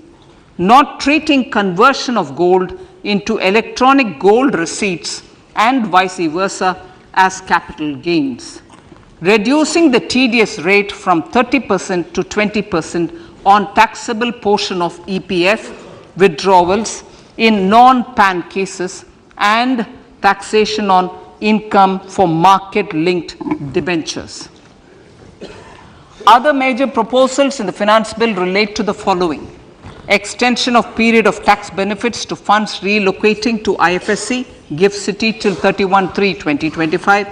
not treating conversion of gold into electronic gold receipts and vice versa as capital gains, reducing the TDS rate from 30% to 20% on taxable portion of EPF withdrawals in non-PAN cases, and taxation on income for market-linked debentures. Other major proposals in the finance bill relate to the following: extension of period of tax benefits to funds relocating to IFSC, GIFT City till 31/3/2025,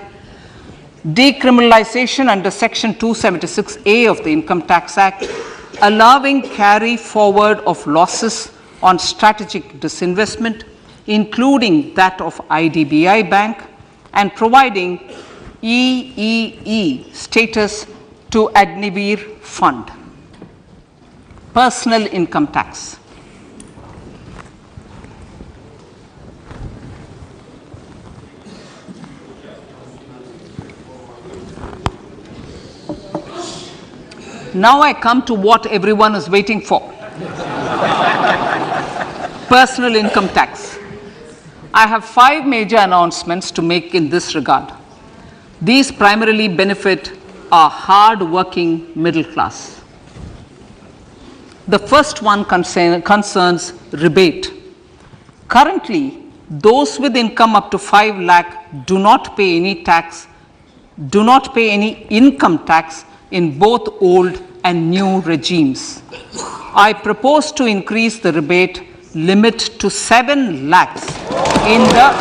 decriminalization under Section 276A of the Income Tax Act, allowing carry forward of losses on strategic disinvestment, including that of IDBI Bank, and providing EEE status to Agniveer Fund. Personal income tax. Now I come to what everyone is waiting for. Personal income tax. I have 5 major announcements to make in this regard. These primarily benefit our hard-working middle class. The first one concerns rebate. Currently, those with income up to 5 lakh do not pay any income tax in both old and new regimes. I propose to increase the rebate limit to 7 lakhs in the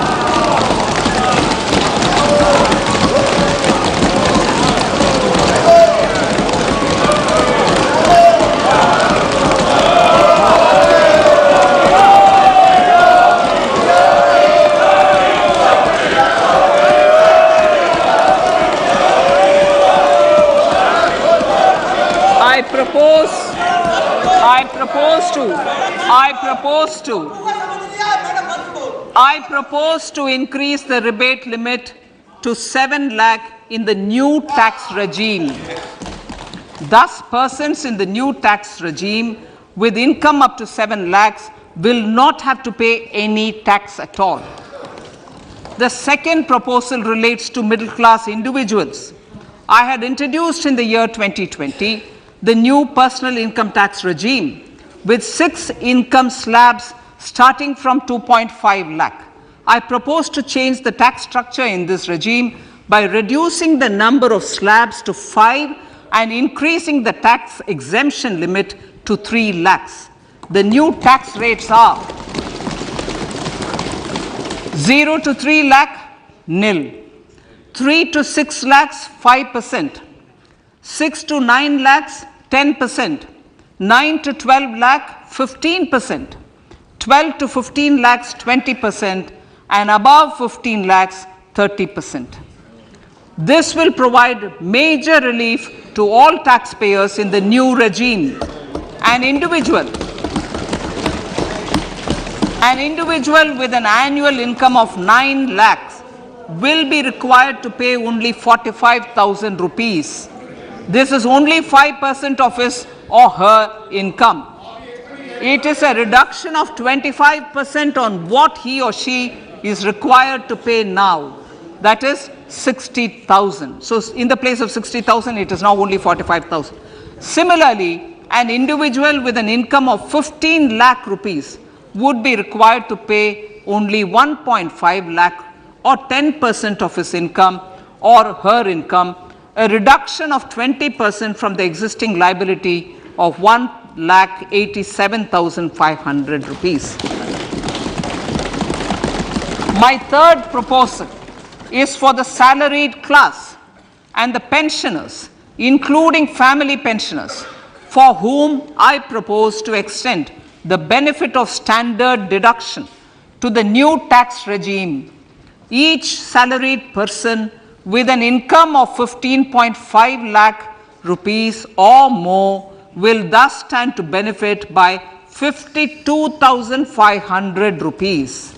I propose to increase the rebate limit to 7 lakh in the new tax regime. Thus, persons in the new tax regime with income up to 7 lakhs will not have to pay any tax at all. The second proposal relates to middle class individuals. I had introduced in the year 2020 the new personal income tax regime with 6 income slabs starting from 2.5 lakh. I propose to change the tax structure in this regime by reducing the number of slabs to 5 and increasing the tax exemption limit to 3 lakhs. The new tax rates are 0 to 3 lakh, nil; 3 to 6 lakhs, 5%; 6 to 9 lakhs, 10%; 9 to 12 lakh, 15%; 12 to 15 lakhs, 20%; and above 15 lakhs, 30%. This will provide major relief to all taxpayers in the new regime. An individual with an annual income of 9 lakhs will be required to pay only 45,000 rupees This is only 5% of his or her income. It is a reduction of 25% on what he or she is required to pay now. That is 60,000. So in the place of 60,000, it is now only 45,000. Similarly, an individual with an income of 15 lakh rupees would be required to pay only 1.5 lakh or 10% of his income or her income, a reduction of 20% from the existing liability of 1,87,500 rupees. My third proposal is for the salaried class and the pensioners, including family pensioners, for whom I propose to extend the benefit of standard deduction to the new tax regime. Each salaried person with an income of 15.5 lakh rupees or more will thus stand to benefit by 52,500 rupees.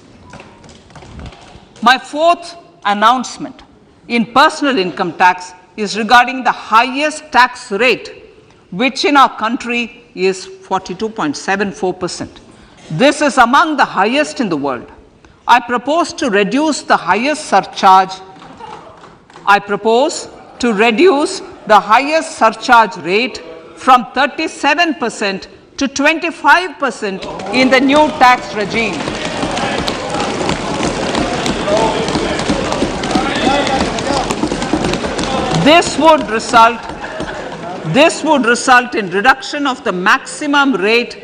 My fourth announcement in personal income tax is regarding the highest tax rate, which in our country is 42.74%. This is among the highest in the world. I propose to reduce the highest surcharge. I propose to reduce the highest surcharge rate from 37% to 25% in the new tax regime. This would result in reduction of the maximum rate.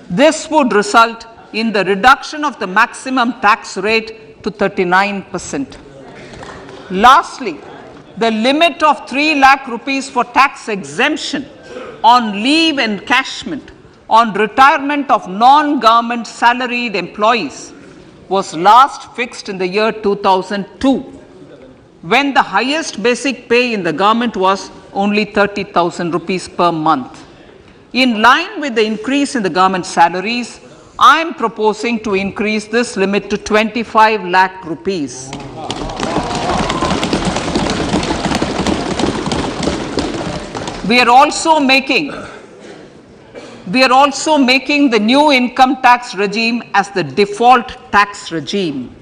This would result in the reduction of the maximum tax rate to 39%. Lastly, the limit of 3 lakh rupees for tax exemption on leave encashment on retirement of non-government salaried employees was last fixed in the year 2002, when the highest basic pay in the government was only 30,000 rupees per month. In line with the increase in the government salaries, I am proposing to increase this limit to 25 lakh rupees. We are also making the new income tax regime as the default tax regime.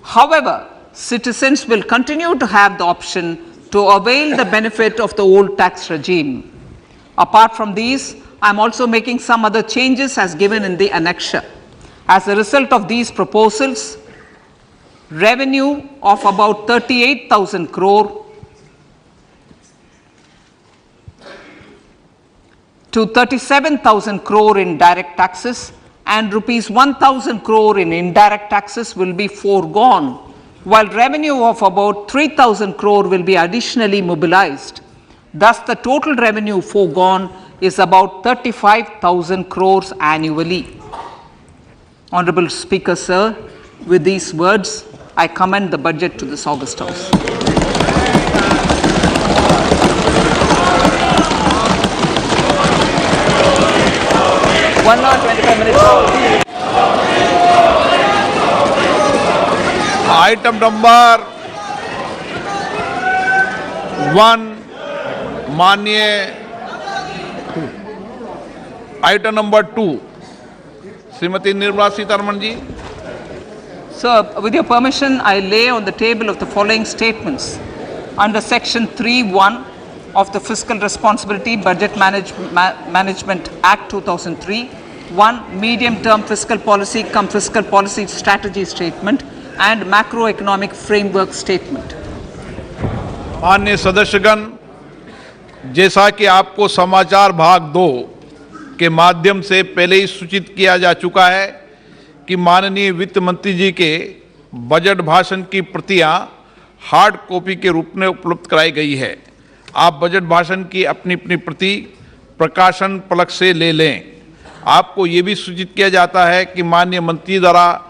However, citizens will continue to have the option to avail the benefit of the old tax regime. Apart from these, I am also making some other changes as given in the annexure. As a result of these proposals, revenue of about 38,000 crore to 37,000 crore in direct taxes and rupees 1,000 crore in indirect taxes will be foregone, while revenue of about 3,000 crore will be additionally mobilized. Thus, the total revenue foregone is about 35,000 crores annually. Honorable Speaker, sir, with these words, I commend the budget to this August House. One hour, 25 minutes. Item number 1, माननीय item number 2, Shrimati Nirmala Sitharaman ji. Sir, with your permission, I lay on the table of the following statements under section 3(1) of the Fiscal Responsibility Budget Management Act 2003, 1 medium-term fiscal policy cum fiscal policy strategy statement and macroeconomic framework statement. माननीय सदस्यगण, जैसा कि आपको समाचार भाग 2 के माध्यम से पहले ही सूचित किया जा चुका है कि माननीय वित्त मंत्री जी के बजट भाषण की प्रतियां हार्ड कॉपी के रूप में उपलब्ध कराई गई है. आप बजट भाषण की अपनी अपनी प्रति प्रकाशन पलक से ले लें. आपको ये भी सूचित किया जाता है कि माननीय मंत्री द्वारा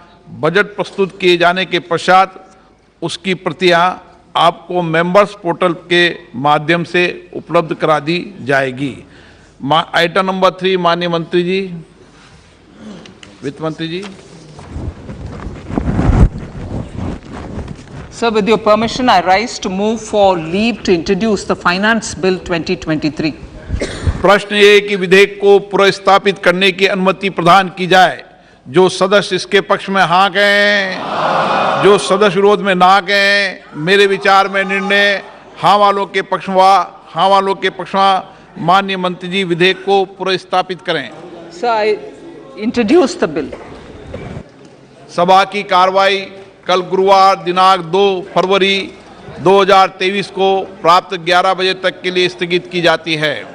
बजट प्रस्तुत किए जाने के पश्चात उसकी प्रतियां आपको मेंबर्स पोर्टल के माध्यम से उपलब्ध करा दी जाएगी. आइटम नंबर 3, माननीय मंत्री जी, वित्त मंत्री जी. Sir, with your permission, I rise to move for leave to introduce the Finance Bill 2023. प्रश्न ये कि विधेयक को पुनर्स्थापित करने की अनुमति प्रदान की जाए। जो सदस्य इसके पक्ष में हाँ कहें, जो सदस्य विरोध में ना कहें। मेरे विचार में निर्णय हाँ वालों के पक्ष में माननीय मंत्री जी विधेयक को पुनर्स्थापित करें। Sir, I introduce the bill. सभा की कार्रवाई कल गुरुवार दिनांक 2 फरवरी 2023 को प्राप्त 11 बजे तक के लिए स्थगित की जाती है।